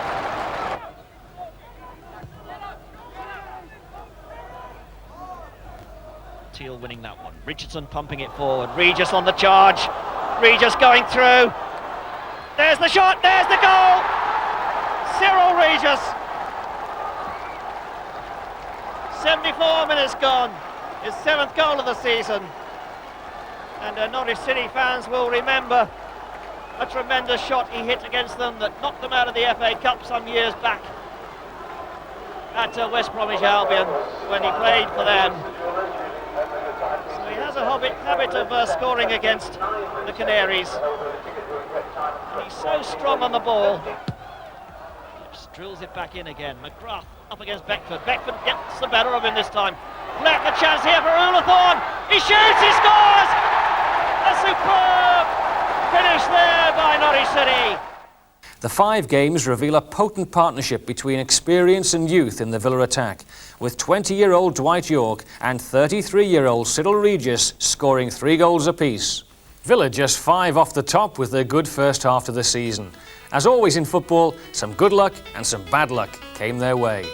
Teal winning that one. Richardson pumping it forward. Regis on the charge. Regis going through. There's the shot, there's the goal! Cyril Regis. 74 minutes gone. His 7th goal of the season. And Norwich City fans will remember a tremendous shot he hit against them that knocked them out of the FA Cup some years back at West Bromwich Albion when he played for them. So he has a habit of scoring against the Canaries. And he's so strong on the ball. Drills it back in again. McGrath up against Beckford. Beckford gets the better of him this time. Black a chance here for Ullathorne. He shoots, he scores! A superb finish there by Norwich City. The 5 games reveal a potent partnership between experience and youth in the Villa attack, with 20-year-old Dwight York and 33-year-old Cyril Regis scoring 3 goals apiece. Villa just 5 off the top with their good first half of the season. As always in football, some good luck and some bad luck came their way.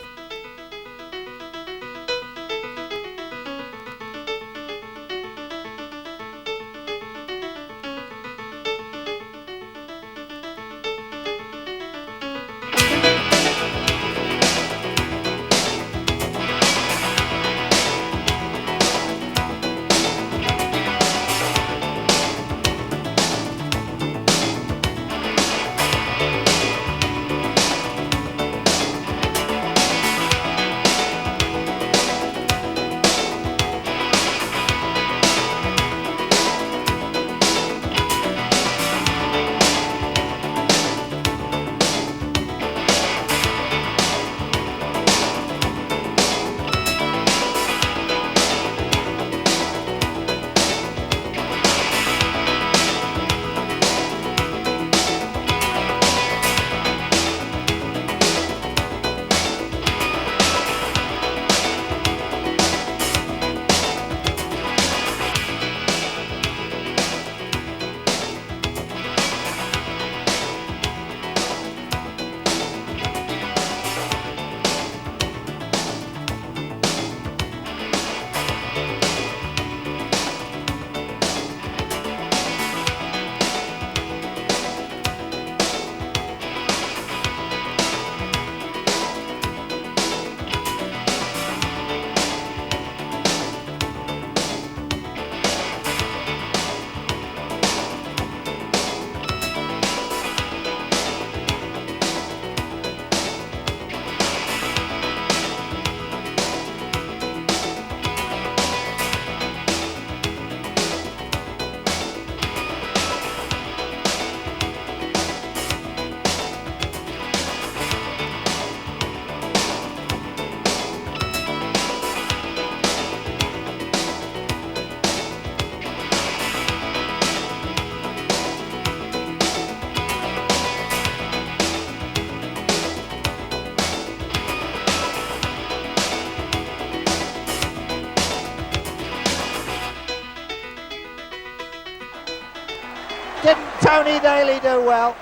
Tony Daly do well?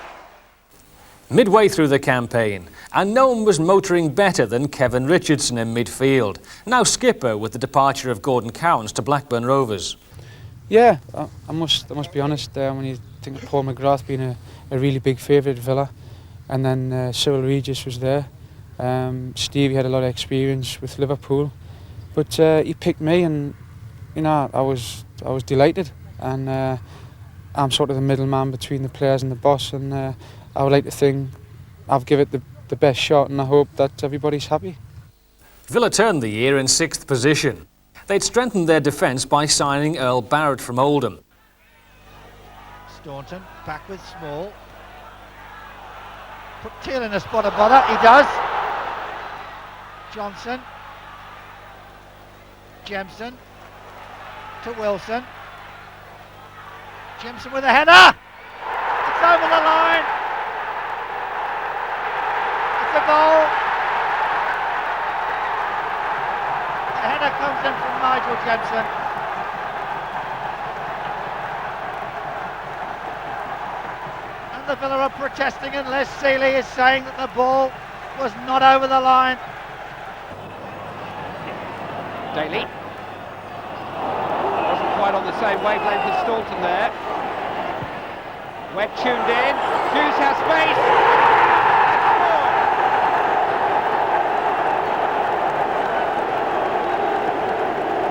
Midway through the campaign, and no one was motoring better than Kevin Richardson in midfield, now skipper with the departure of Gordon Cowans to Blackburn Rovers. Yeah, I must be honest, when you think of Paul McGrath being a really big favourite at Villa, and then Cyril Regis was there. Stevie had a lot of experience with Liverpool, but he picked me, and you know, I was delighted, and I'm sort of the middleman between the players and the boss, and I would like to think I've given it the best shot, and I hope that everybody's happy. Villa turned the year in 6th position. They'd strengthened their defence by signing Earl Barrett from Oldham. Staunton back with Small. Put Teal in a spot of bother. He does. Johnson. Jemson to Wilson. Jemson with a header. It's over the line. It's a goal. The header comes in from Nigel Jemson. And the Villa are protesting, and Les Seeley is saying that the ball was not over the line. Daly. Wasn't quite on the same wavelength as Staunton there. Webb tuned in. Hughes has space.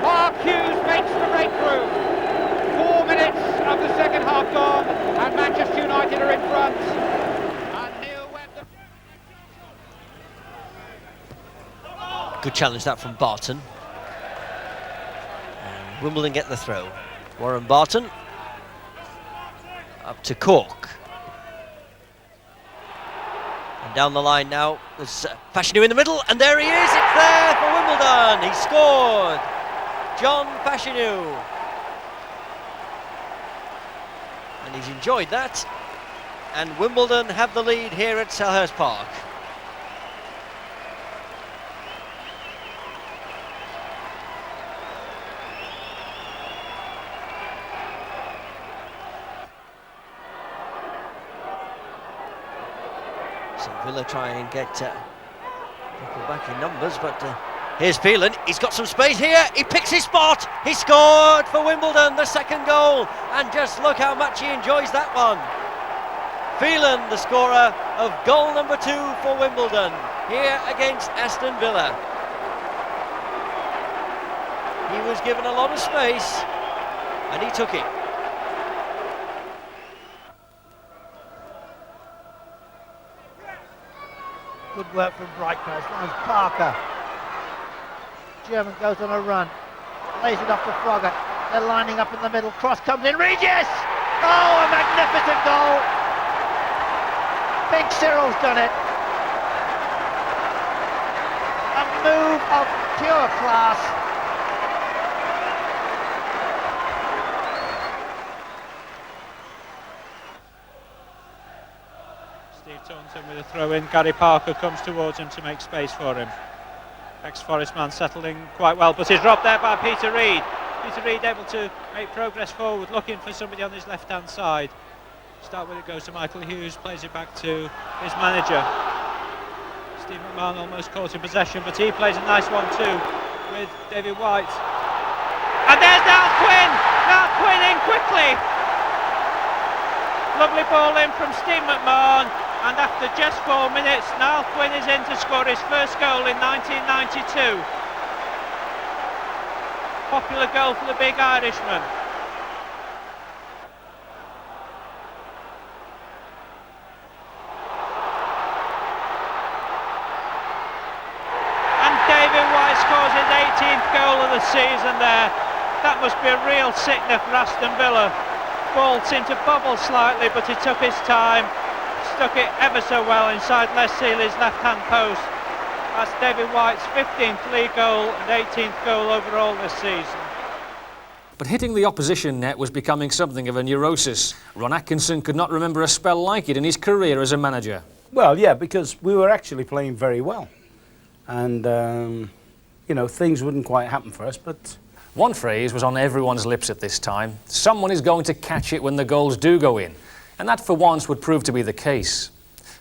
Mark Hughes makes the breakthrough. 4 minutes of the second half gone, and Manchester United are in front. And Neil Webb. Good challenge that from Barton. Wimbledon get the throw. Warren Barton up to Cork. And down the line now, there's Fashanu in the middle, and there he is, it's there for Wimbledon. He scored. John Fashanu. And he's enjoyed that. And Wimbledon have the lead here at Selhurst Park. Villa try and get people back in numbers, but here's Phelan. He's got some space here. He picks his spot. He scored for Wimbledon, the second goal, and just look how much he enjoys that one. Phelan, the scorer of goal number 2 for Wimbledon here against Aston Villa. He was given a lot of space, and he took it. Good work from Brightcrest. Finds Parker. German goes on a run. Lays it off to Froggatt. They're lining up in the middle. Cross comes in. Regis! Oh, a magnificent goal! Big Cyril's done it. A move of pure class. Taunton with a throw in. Gary Parker comes towards him to make space for him. Ex-Forest man settling quite well, but he's dropped there by Peter Reid. Peter Reid able to make progress forward, looking for somebody on his left hand side. Start with it goes to Michael Hughes, plays it back to his manager. Steve McMahon almost caught in possession, but he plays a nice one too with David White. And there's Niall Quinn! Niall Quinn in quickly! Lovely ball in from Steve McMahon. And after just 4 minutes, Niall Quinn is in to score his first goal in 1992. Popular goal for the big Irishman. And David White scores his 18th goal of the season there. That must be a real sickener for Aston Villa. Ball seemed to bobble slightly, but he took his time. Stuck it ever so well inside Les Seeley's left-hand post. That's David White's 15th league goal and 18th goal overall this season. But hitting the opposition net was becoming something of a neurosis. Ron Atkinson could not remember a spell like it in his career as a manager. Well, yeah, because we were actually playing very well. And, you know, things wouldn't quite happen for us, but... One phrase was on everyone's lips at this time. Someone is going to catch it when the goals do go in. And that for once would prove to be the case.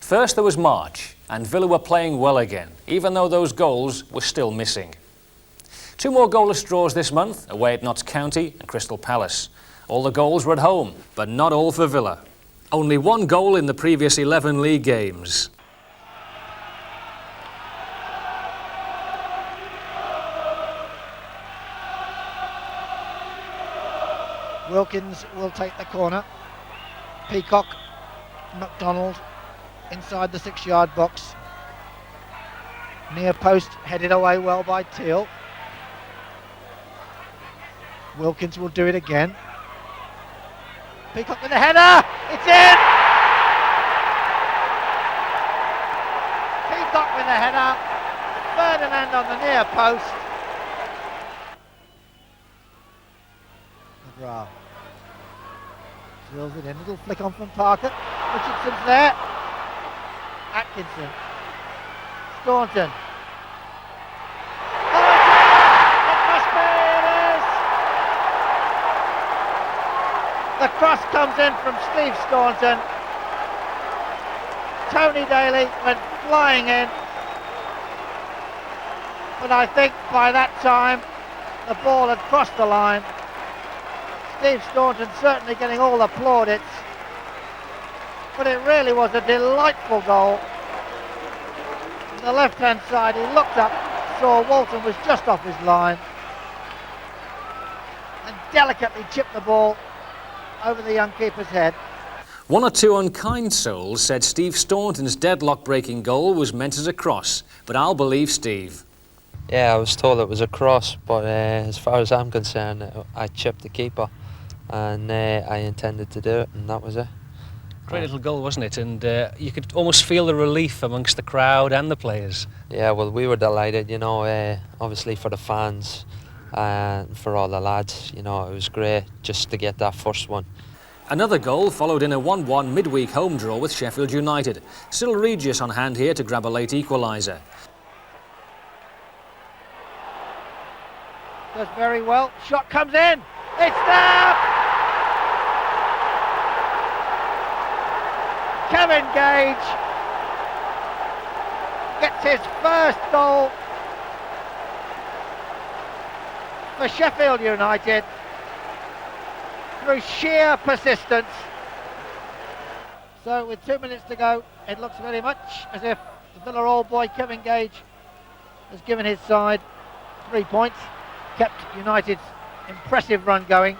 First there was March, and Villa were playing well again, even though those goals were still missing. 2 more goalless draws this month, away at Notts County and Crystal Palace. All the goals were at home, but not all for Villa. Only 1 goal in the previous 11 league games. Wilkins will take the corner. Peacock, McDonald inside the 6-yard box. Near post, headed away well by Teal. Wilkins will do it again. Peacock with the header, it's in! Peacock with the header, Ferdinand on the near post. McGrath drills it in, little flick on from Parker. Richardson's there. Atkinson. Staunton. Oh, it must be, it is! The cross comes in from Steve Staunton. Tony Daly went flying in. But I think by that time the ball had crossed the line. Steve Staunton certainly getting all the plaudits, but it really was a delightful goal. On the left hand side, he looked up, saw Walton was just off his line, and delicately chipped the ball over the young keeper's head. 1 or 2 unkind souls said Steve Staunton's deadlock-breaking goal was meant as a cross, but I'll believe Steve. Yeah, I was told it was a cross, but as far as I'm concerned, I chipped the keeper, and I intended to do it, and that was it. Great little goal, wasn't it? And you could almost feel the relief amongst the crowd and the players. Yeah, well, we were delighted, you know, obviously for the fans and for all the lads, you know, it was great just to get that first one. Another goal followed in a 1-1 midweek home draw with Sheffield United. Cyril Regis on hand here to grab a late equaliser. Does very well, shot comes in, it's there! Kevin Gage gets his first goal for Sheffield United through sheer persistence. So with 2 minutes to go, it looks very much as if the Villa old boy Kevin Gage has given his side 3 points, kept United's impressive run going,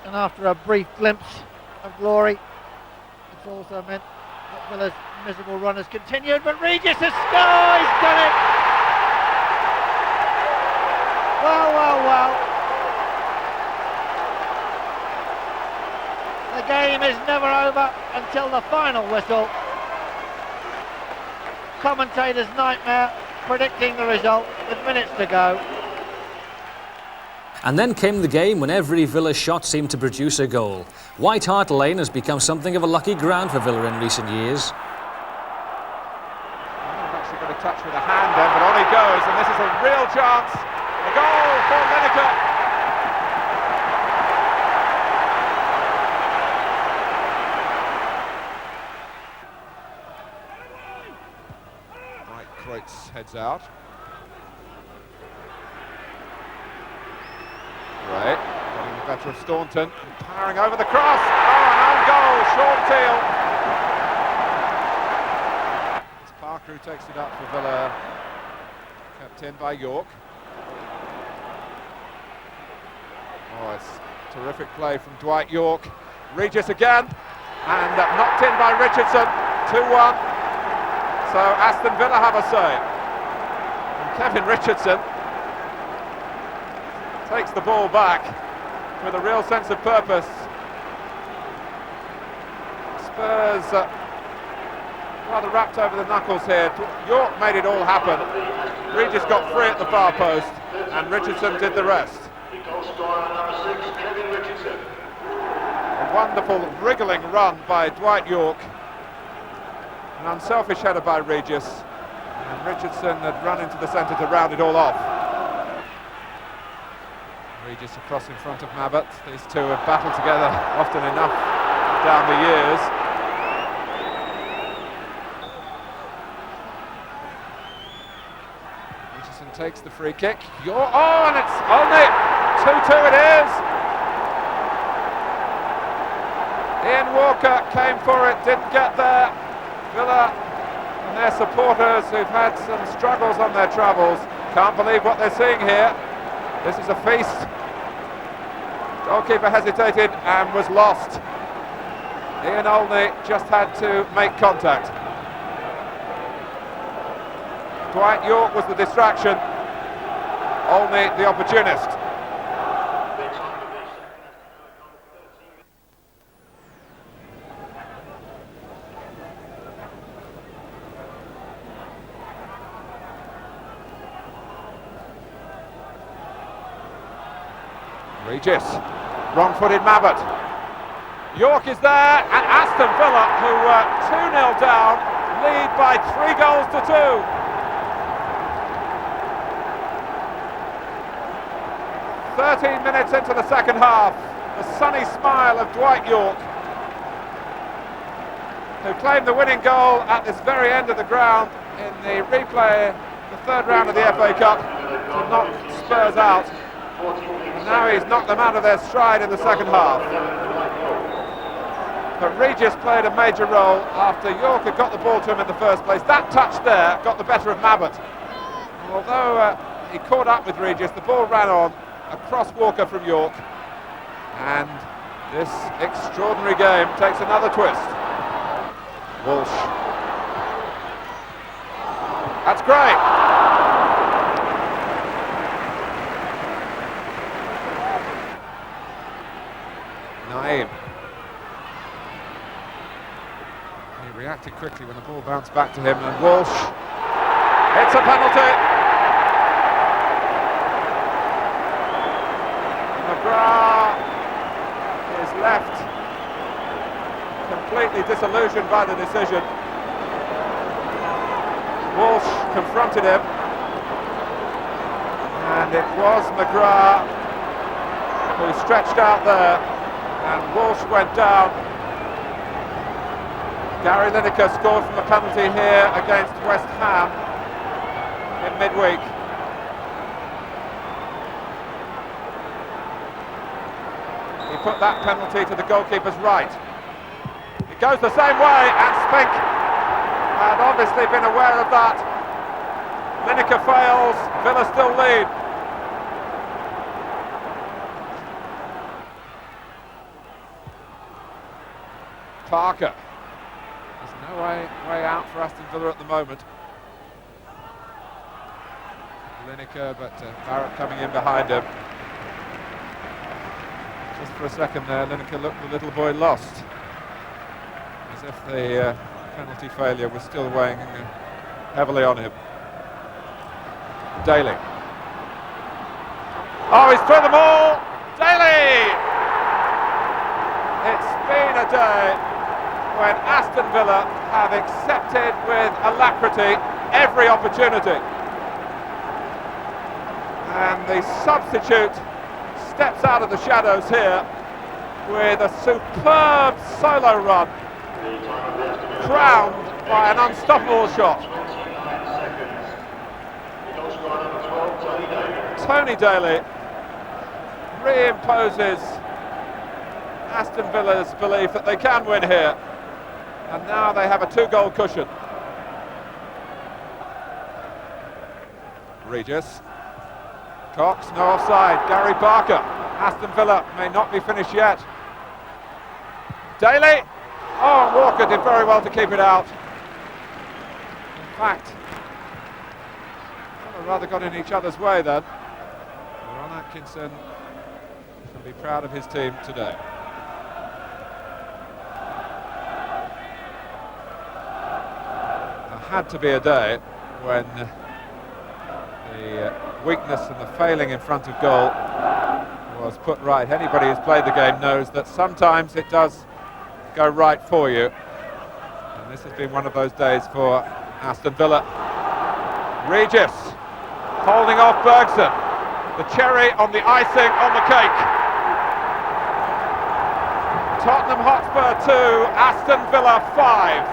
and after a brief glimpse of glory, it's also meant that Villa's miserable run has continued, but Regis has scored! He's done it! Well, well, well. The game is never over until the final whistle. Commentator's nightmare predicting the result with minutes to go. And then came the game when every Villa shot seemed to produce a goal. White Hart Lane has become something of a lucky ground for Villa in recent years. Actually got a touch with a hand then, but on he goes, and this is a real chance. A goal for Lineker. Right, Kreutz heads out. Right, getting the better of Staunton, powering over the cross. Oh, an own goal, Sean Teal. It's Parker who takes it up for Villa, kept in by York. Oh, it's terrific play from Dwight York. Regis again, and knocked in by Richardson. 2-1. So Aston Villa have a say. And Kevin Richardson takes the ball back with a real sense of purpose. Spurs rather wrapped over the knuckles here. York made it all happen. Regis got free at the far post and Richardson did the rest. A wonderful wriggling run by Dwight York. An unselfish header by Regis. And Richardson had run into the centre to round it all off. Regis across in front of Mabbutt. These two have battled together often enough down the years. takes the free kick. And it's only 2-2 it is. Ian Walker came for it, didn't get there. Villa and their supporters, who've had some struggles on their travels, can't believe what they're seeing here. This is a feast. Goalkeeper hesitated and was lost. Ian Olney just had to make contact. Dwight York was the distraction. Olney the opportunist. Regis, wrong-footed Mabbott. York is there, and Aston Villa, who were 2-0 down, lead by 3 goals to 2. "13 minutes into the second half, the sunny smile of Dwight York, who claimed the winning goal at this very end of the ground in the replay, the 3rd round of the FA Cup, to knock Spurs out. And now he's knocked them out of their stride in the second half. But Regis played a major role after York had got the ball to him in the first place. That touch there got the better of Mabbott. Although he caught up with Regis, the ball ran on across Walker from York. And this extraordinary game takes another twist. Walsh. That's great. Naeem. He reacted quickly when the ball bounced back to him, and Walsh. It's a penalty. McGrath is left completely disillusioned by the decision. Walsh confronted him, and it was McGrath who stretched out there, and Walsh went down. Gary Lineker scored from a penalty here against West Ham in midweek. He put that penalty to the goalkeeper's right. It goes the same way, and Spink had obviously been aware of that. Lineker fails, Villa still lead. Parker. There's no way out for Aston Villa at the moment. Lineker, but Barrett coming in behind him. Just for a second there, Lineker looked the little boy lost, as if the penalty failure was still weighing heavily on him. Daly. Oh, he's through them all! Daly! It's been a day when Aston Villa have accepted with alacrity every opportunity. And the substitute steps out of the shadows here with a superb solo run, crowned by an unstoppable shot. Tony Daly reimposes Aston Villa's belief that they can win here, and now they have a 2-goal cushion. Regis. Cox, no offside. Gary Barker. Aston Villa may not be finished yet. Daly. Oh, and Walker did very well to keep it out. In fact, Villa rather got in each other's way then. Ron Atkinson can be proud of his team today. There had to be a day when the weakness and the failing in front of goal was put right. Anybody who's played the game knows that sometimes it does go right for you, and this has been one of those days for Aston Villa. Regis holding off Bergson, the cherry on the icing on the cake. Tottenham Hotspur 2, Aston Villa 5.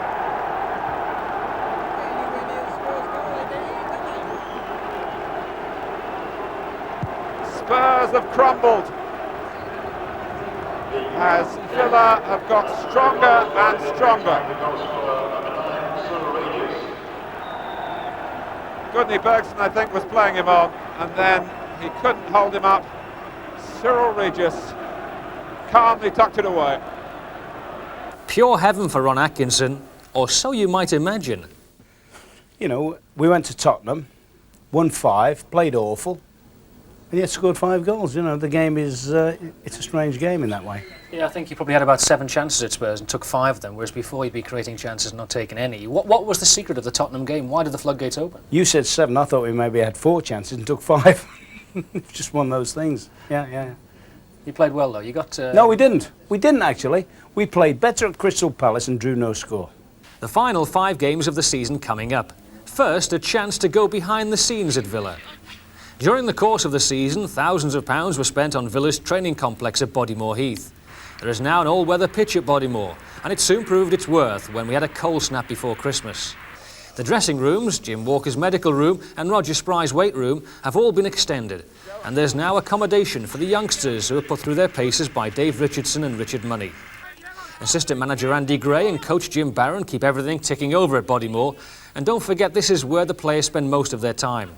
Spurs have crumbled as Villa have got stronger and stronger. Goodney Bergson, I think, was playing him on, and then he couldn't hold him up. Cyril Regis calmly tucked it away. Pure heaven for Ron Atkinson, or so you might imagine. You know, we went to Tottenham, won 5, played awful, and yet scored 5 goals. You know, the game is, it's a strange game in that way. Yeah, I think he probably had about 7 chances at Spurs and took 5 of them, whereas before he'd be creating chances and not taking any. What was the secret of the Tottenham game? Why did the floodgates open? You said 7, I thought we maybe had 4 chances and took 5. Just one of those things. Yeah. You played well though, you got... No, we didn't. We didn't actually. We played better at Crystal Palace and drew no score. The final 5 games of the season coming up. First, a chance to go behind the scenes at Villa. During the course of the season, thousands of pounds were spent on Villa's training complex at Bodymore Heath. There is now an all-weather pitch at Bodymore, and it soon proved its worth when we had a cold snap before Christmas. The dressing rooms, Jim Walker's medical room and Roger Spry's weight room have all been extended, and there's now accommodation for the youngsters who are put through their paces by Dave Richardson and Richard Money. Assistant manager Andy Gray and coach Jim Barron keep everything ticking over at Bodymore, and don't forget this is where the players spend most of their time.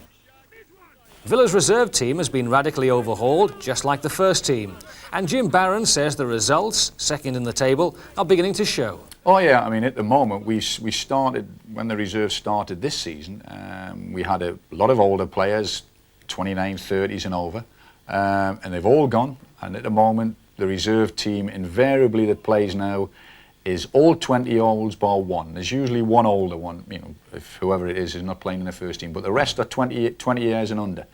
Villa's reserve team has been radically overhauled, just like the first team, and Jim Barron says the results, second in the table, are beginning to show. Oh yeah, I mean at the moment we started, when the reserve started this season, we had a lot of older players, 29, 30s and over, and they've all gone, and at the moment the reserve team invariably that plays now is all 20-year-olds bar one. There's usually one older one, you know, if whoever it is not playing in the first team, but the rest are 20 years and under.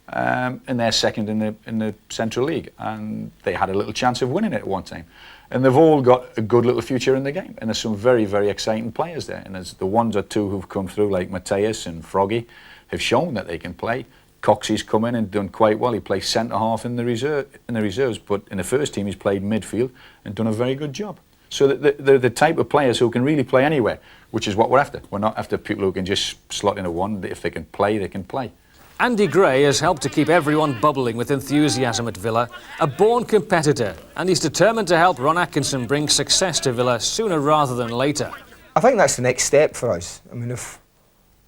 And they're second in the Central League, and they had a little chance of winning it at one time. And they've all got a good little future in the game, and there's some very, very exciting players there. And there's the 1 or 2 who've come through, like Mateus and Froggy, have shown that they can play. Coxey's come in and done quite well. He plays centre half in the reserves, but in the first team he's played midfield and done a very good job. So they're the type of players who can really play anywhere, which is what we're after. We're not after people who can just slot in a 1. If they can play, they can play. Andy Gray has helped to keep everyone bubbling with enthusiasm at Villa, a born competitor, and he's determined to help Ron Atkinson bring success to Villa sooner rather than later. I think that's the next step for us. I mean, if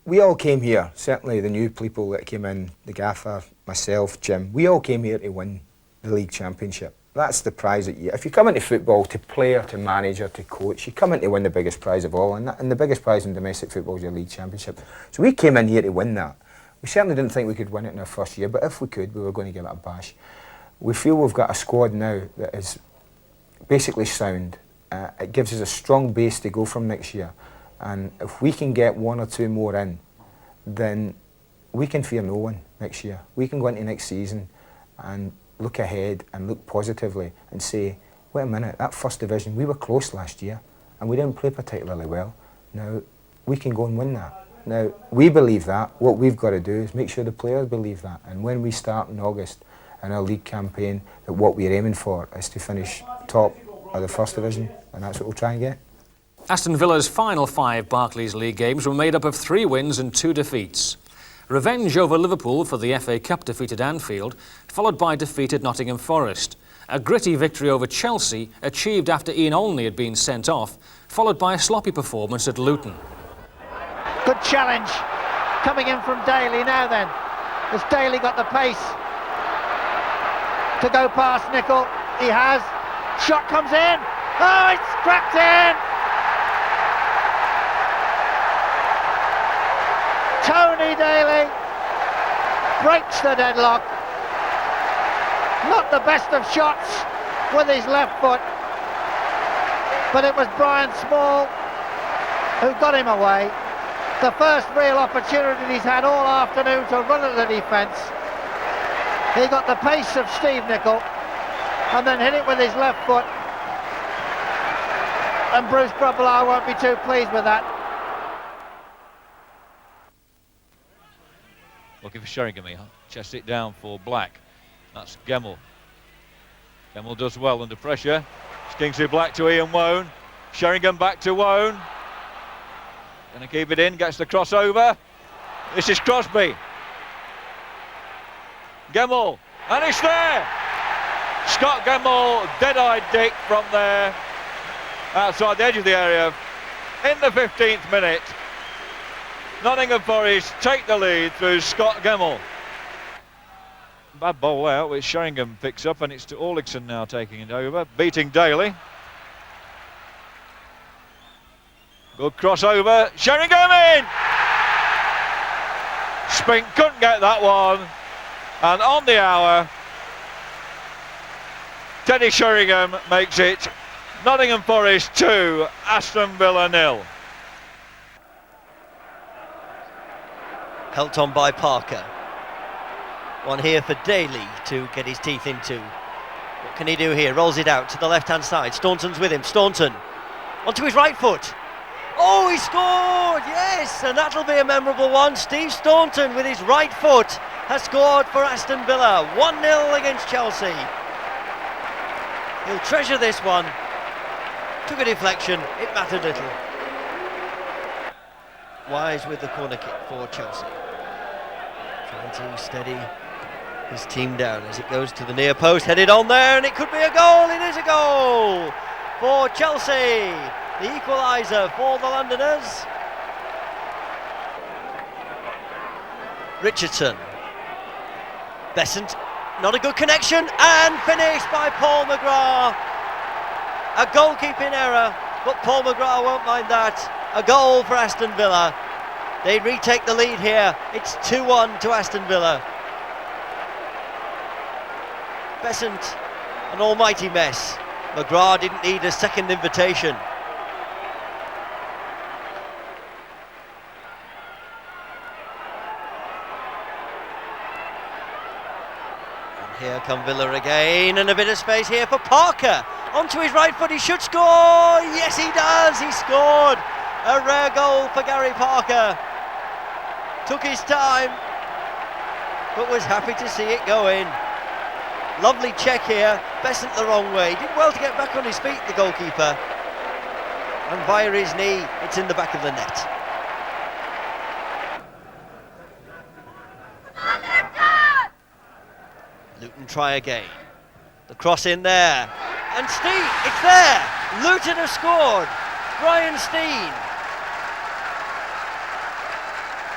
we all came here, certainly the new people that came in, the gaffer, myself, Jim, we all came here to win the league championship. That's the prize that you... If you come into football to play or to manage or to coach, you come in to win the biggest prize of all, and the biggest prize in domestic football is your league championship. So we came in here to win that. We certainly didn't think we could win it in our first year, but if we could, we were going to give it a bash. We feel we've got a squad now that is basically sound. It gives us a strong base to go from next year, and if we can get 1 or 2 more in, then we can fear no one next year. We can go into next season and look ahead and look positively and say, wait a minute, that first division, we were close last year and we didn't play particularly well. Now, we can go and win that. Now, we believe that. What we've got to do is make sure the players believe that. And when we start in August in our league campaign, that what we're aiming for is to finish top of the first division, and that's what we'll try and get. Aston Villa's final 5 Barclays League games were made up of 3 wins and 2 defeats. Revenge over Liverpool for the FA Cup defeat at Anfield, followed by defeat at Nottingham Forest. A gritty victory over Chelsea, achieved after Ian Olney had been sent off, followed by a sloppy performance at Luton. Good challenge coming in from Daly now then. Has Daly got the pace to go past Nicol? He has. Shot comes in. Oh, it's cracked in! Tony Daly breaks the deadlock. Not the best of shots with his left foot, but it was Brian Small who got him away. The first real opportunity he's had all afternoon to run at the defence. He got the pace of Steve Nicol and then hit it with his left foot. And Bruce Grobbelaar won't be too pleased with that. Looking for Sheringham, he chests it down for Black. That's Gemmell. Gemmell does well under pressure. It's Kingsley Black to Ian Wone. Sheringham back to Wone. Going to keep it in, gets the crossover. This is Crosby. Gemmell And it's there! Scott Gemmell, dead-eyed Dick from there, outside the edge of the area, in the 15th minute. Nottingham Forest take the lead through Scott Gemmell. Bad ball out, which Sheringham picks up, and it's to Orlickson now taking it over, beating Daly. Good crossover, Sheringham in! Spink couldn't get that one, and on the hour, Teddy Sheringham makes it Nottingham Forest 2, Aston Villa 0. Helped on by Parker. One here for Daly to get his teeth into. What can he do here? Rolls it out to the left-hand side. Staunton's with him. Staunton onto his right foot. Oh, he scored! Yes, and that'll be a memorable one. Steve Staunton with his right foot has scored for Aston Villa. 1-0 against Chelsea. He'll treasure this one. Took a deflection, it mattered little. Wise with the corner kick for Chelsea. Trying to steady his team down as it goes to the near post, headed on there, and it could be a goal. It is a goal for Chelsea. The equaliser for the Londoners. Richardson. Besant, not a good connection, and finished by Paul McGrath. A goalkeeping error, but Paul McGrath won't mind that. A goal for Aston Villa. They retake the lead here. It's 2-1 to Aston Villa. Besant, an almighty mess. McGrath didn't need a second invitation. And here come Villa again, and a bit of space here for Parker. Onto his right foot, he should score! Yes, he does! He scored! A rare goal for Gary Parker. Took his time, but was happy to see it go in. Lovely check here. Besant the wrong way. Did well to get back on his feet, the goalkeeper. And via his knee, it's in the back of the net. Luton try again. The cross in there. And Steen, it's there! Luton have scored! Brian Steen.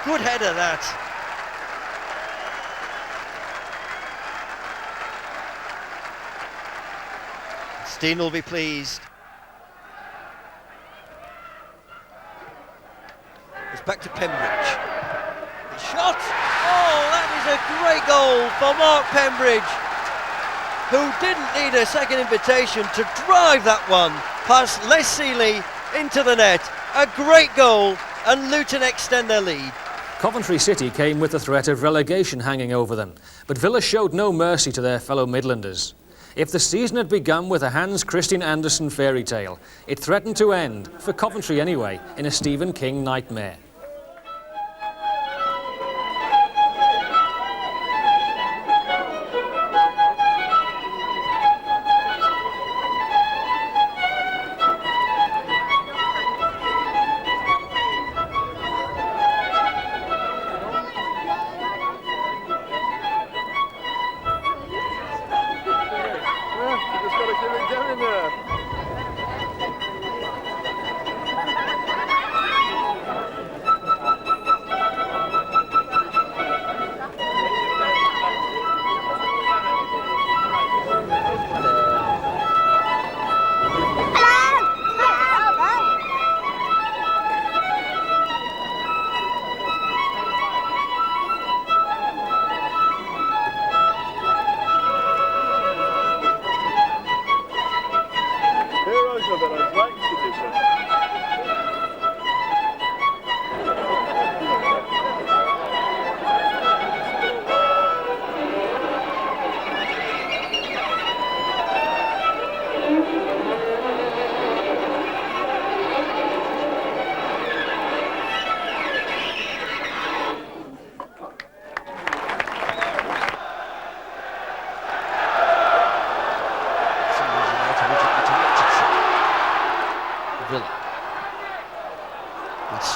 Good header that. Steen will be pleased. It's back to Pembridge. The shot! Oh, that is a great goal for Mark Pembridge, who didn't need a second invitation to drive that one past Les Seeley into the net. A great goal, and Luton extend their lead. Coventry City came with the threat of relegation hanging over them, but Villa showed no mercy to their fellow Midlanders. If the season had begun with a Hans Christian Andersen fairy tale, it threatened to end, for Coventry anyway, in a Stephen King nightmare.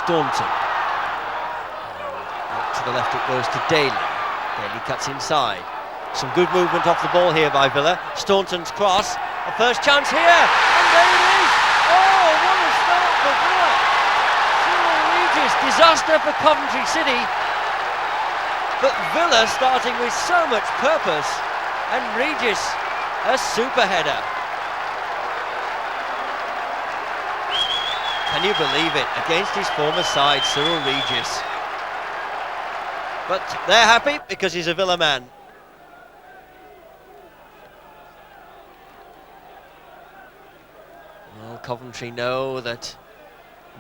Staunton. And to the left it goes to Daly. Daly cuts inside. Some good movement off the ball here by Villa. Staunton's cross, a first chance here, and there it is! Oh, what a start for Villa! Cyril Regis, disaster for Coventry City, but Villa starting with so much purpose, and Regis, a super header. Can you believe it? Against his former side, Cyril Regis. But they're happy because he's a Villa man. Well, Coventry know that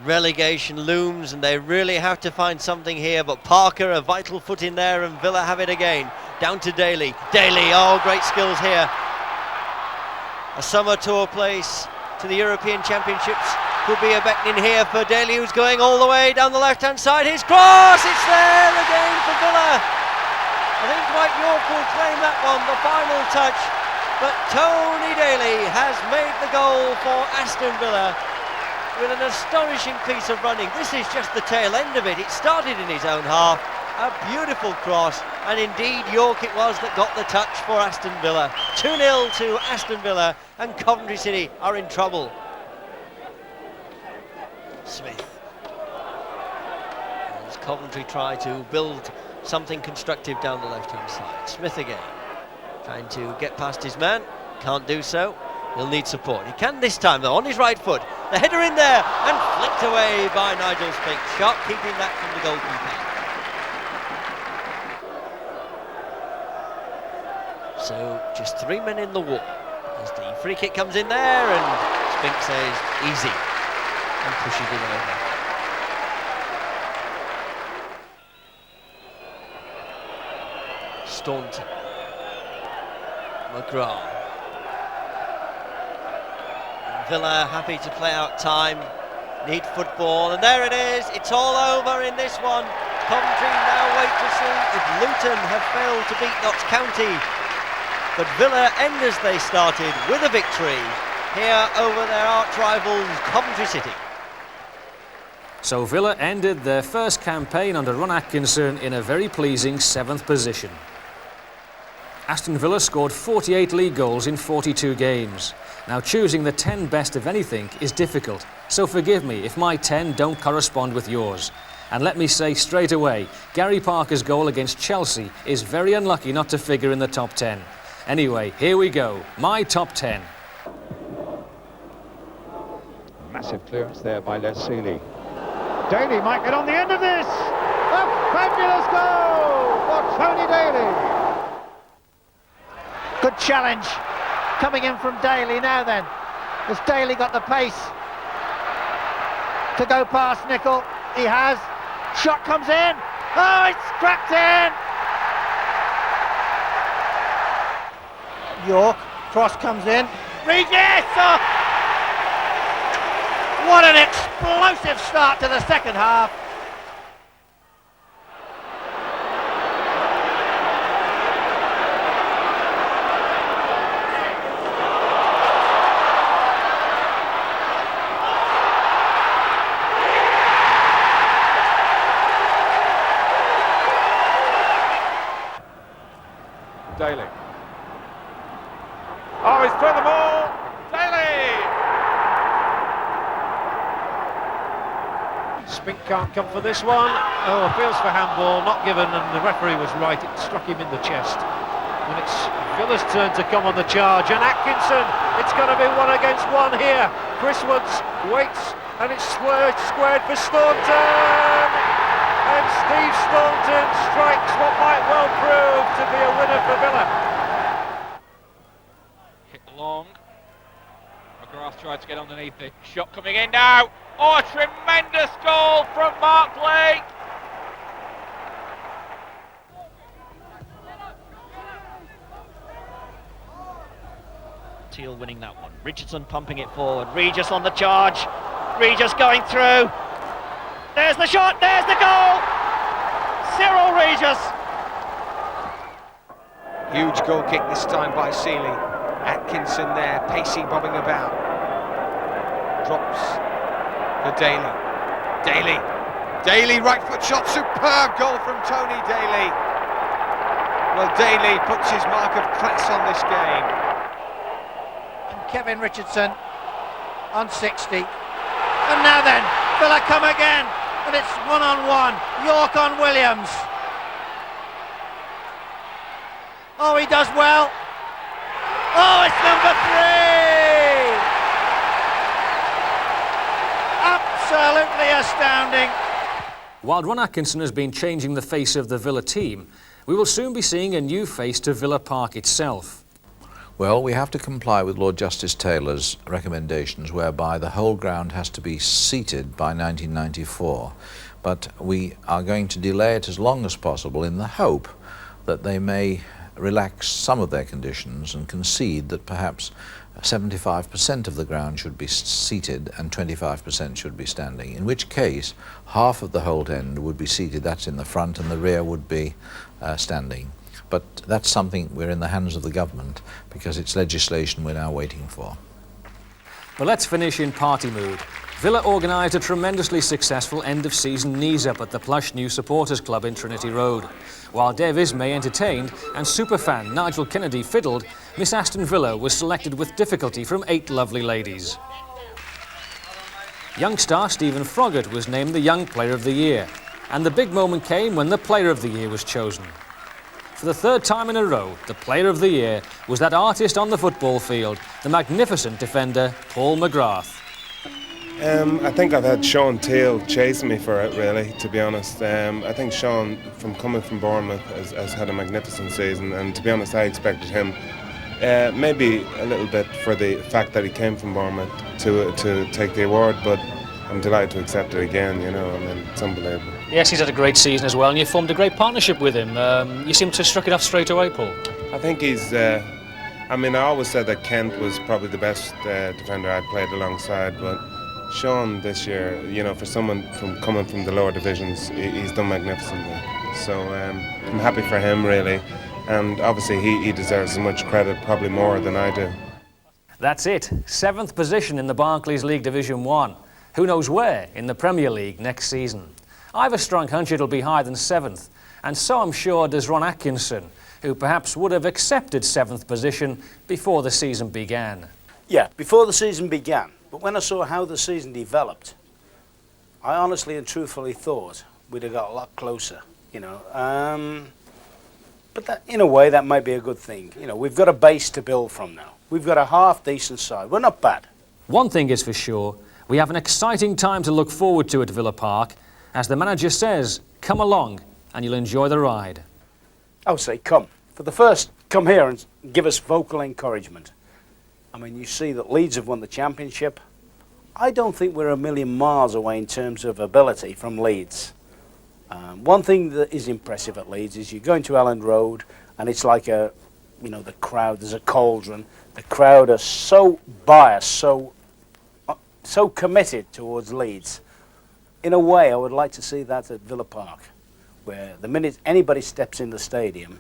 relegation looms and they really have to find something here, but Parker, a vital foot in there, and Villa have it again. Down to Daly. Daly, oh, great skills here. A summer tour place to the European Championships could be a beckoning here for Daly, who's going all the way down the left-hand side. His cross, it's there again for Villa. I think Dwight York will claim that one, the final touch. But Tony Daly has made the goal for Aston Villa with an astonishing piece of running. This is just the tail end of it. It started in his own half, a beautiful cross, and indeed York it was that got the touch for Aston Villa. 2-0 to Aston Villa, and Coventry City are in trouble. Smith. As Coventry try to build something constructive down the left-hand side. Smith again, trying to get past his man, can't do so. He'll need support. He can this time though, on his right foot. The header in there, and flicked away by Nigel Spinks. Sharp keeping that from the goalkeeper. So, just 3 men in the wall. As the free kick comes in there, and Spinks says, easy, and pushes it over. Staunton. McGrath. Villa happy to play out time, need football, and there it is, it's all over in this one. Coventry now wait to see if Luton have failed to beat Notts County, but Villa end as they started with a victory here over their arch rivals Coventry City. So Villa ended their first campaign under Ron Atkinson in a very pleasing 7th position. Aston Villa scored 48 league goals in 42 games. Now choosing the 10 best of anything is difficult, so forgive me if my 10 don't correspond with yours. And let me say straight away, Gary Parker's goal against Chelsea is very unlucky not to figure in the top 10. Anyway, here we go, my top 10. Massive clearance there by Les Seeley. Daly might get on the end of this. A fabulous goal for Tony Daly. Good challenge coming in from Daly now then. Has Daly got the pace to go past Nicol? He has. Shot comes in. Oh, it's cracked in. York, cross comes in. Regis! Oh. What an explosive start to the second half. Daly. Oh, he's through the ball. Daly! Spink can't come for this one. Oh, appeals for handball, not given, and the referee was right. It struck him in the chest. And it's Villa's turn to come on the charge, and Atkinson, it's going to be 1 against 1 here. Chris Woods waits, and it's squared for Staunton. And Steve Staunton strikes what might well prove to be a winner for Villa. Hit long. McGrath tried to get underneath it. Shot coming in now. Oh, a tremendous goal from Mark Blake. Teal winning that one. Richardson pumping it forward. Regis on the charge. Regis going through. There's the shot, there's the goal! Cyril Regis! Huge goal kick this time by Seeley. Atkinson there, pacey, bobbing about. Drops for Daly. Daly, right foot shot, superb goal from Tony Daly. Well, Daly puts his mark of class on this game. And Kevin Richardson on 60. And now then, Villa come again, and it's 1-on-1. York on Williams. Oh, he does well. Oh, it's number 3! Absolutely astounding. While Ron Atkinson has been changing the face of the Villa team, we will soon be seeing a new face to Villa Park itself. Well, we have to comply with Lord Justice Taylor's recommendations whereby the whole ground has to be seated by 1994. But we are going to delay it as long as possible in the hope that they may relax some of their conditions and concede that perhaps 75% of the ground should be seated and 25% should be standing, in which case half of the Holt End would be seated, that's in the front, and the rear would be standing. But that's something we're in the hands of the government because it's legislation we're now waiting for. But let's finish in party mood. Villa organised a tremendously successful end-of-season knees-up at the plush new supporters club in Trinity Road. While Dave Ismay entertained and superfan Nigel Kennedy fiddled, Miss Aston Villa was selected with difficulty from 8 lovely ladies. Young star Stephen Froggatt was named the Young Player of the Year, and the big moment came when the Player of the Year was chosen. For the 3rd time in a row, the Player of the Year was that artist on the football field, the magnificent defender Paul McGrath. I think I've had Sean Teal chasing me for it, really, to be honest. I think Sean, from coming from Bournemouth, has had a magnificent season, and to be honest, I expected him, maybe a little bit for the fact that he came from Bournemouth, to take the award, but I'm delighted to accept it again, you know. I mean, it's unbelievable. Yes, he's had a great season as well, and you formed a great partnership with him. You seem to have struck it off straight away, Paul. I think he's... I mean, I always said that Kent was probably the best defender I'd played alongside, but Sean this year, you know, for someone coming from the lower divisions, he's done magnificently. So I'm happy for him, really, and obviously he deserves as much credit, probably more than I do. That's it, 7th position in the Barclays League Division 1. Who knows where in the Premier League next season? I have a strong hunch it'll be higher than 7th, and so I'm sure does Ron Atkinson, who perhaps would have accepted 7th position before the season began. Yeah, before the season began. But when I saw how the season developed, I honestly and truthfully thought we'd have got a lot closer, you know. But that, in a way, that might be a good thing. You know, we've got a base to build from now. We've got a half-decent side. We're not bad. One thing is for sure, we have an exciting time to look forward to at Villa Park. As the manager says, come along and you'll enjoy the ride. I would say come. For the first, come here and give us vocal encouragement. I mean, you see that Leeds have won the championship. I don't think we're a million miles away in terms of ability from Leeds. One thing that is impressive at Leeds is you go into Elland Road and it's like a, you know, the crowd, there's a cauldron. The crowd are so biased, so committed towards Leeds. In a way, I would like to see that at Villa Park, where the minute anybody steps in the stadium,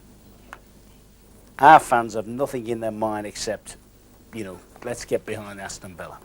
our fans have nothing in their mind except, you know, let's get behind Aston Villa.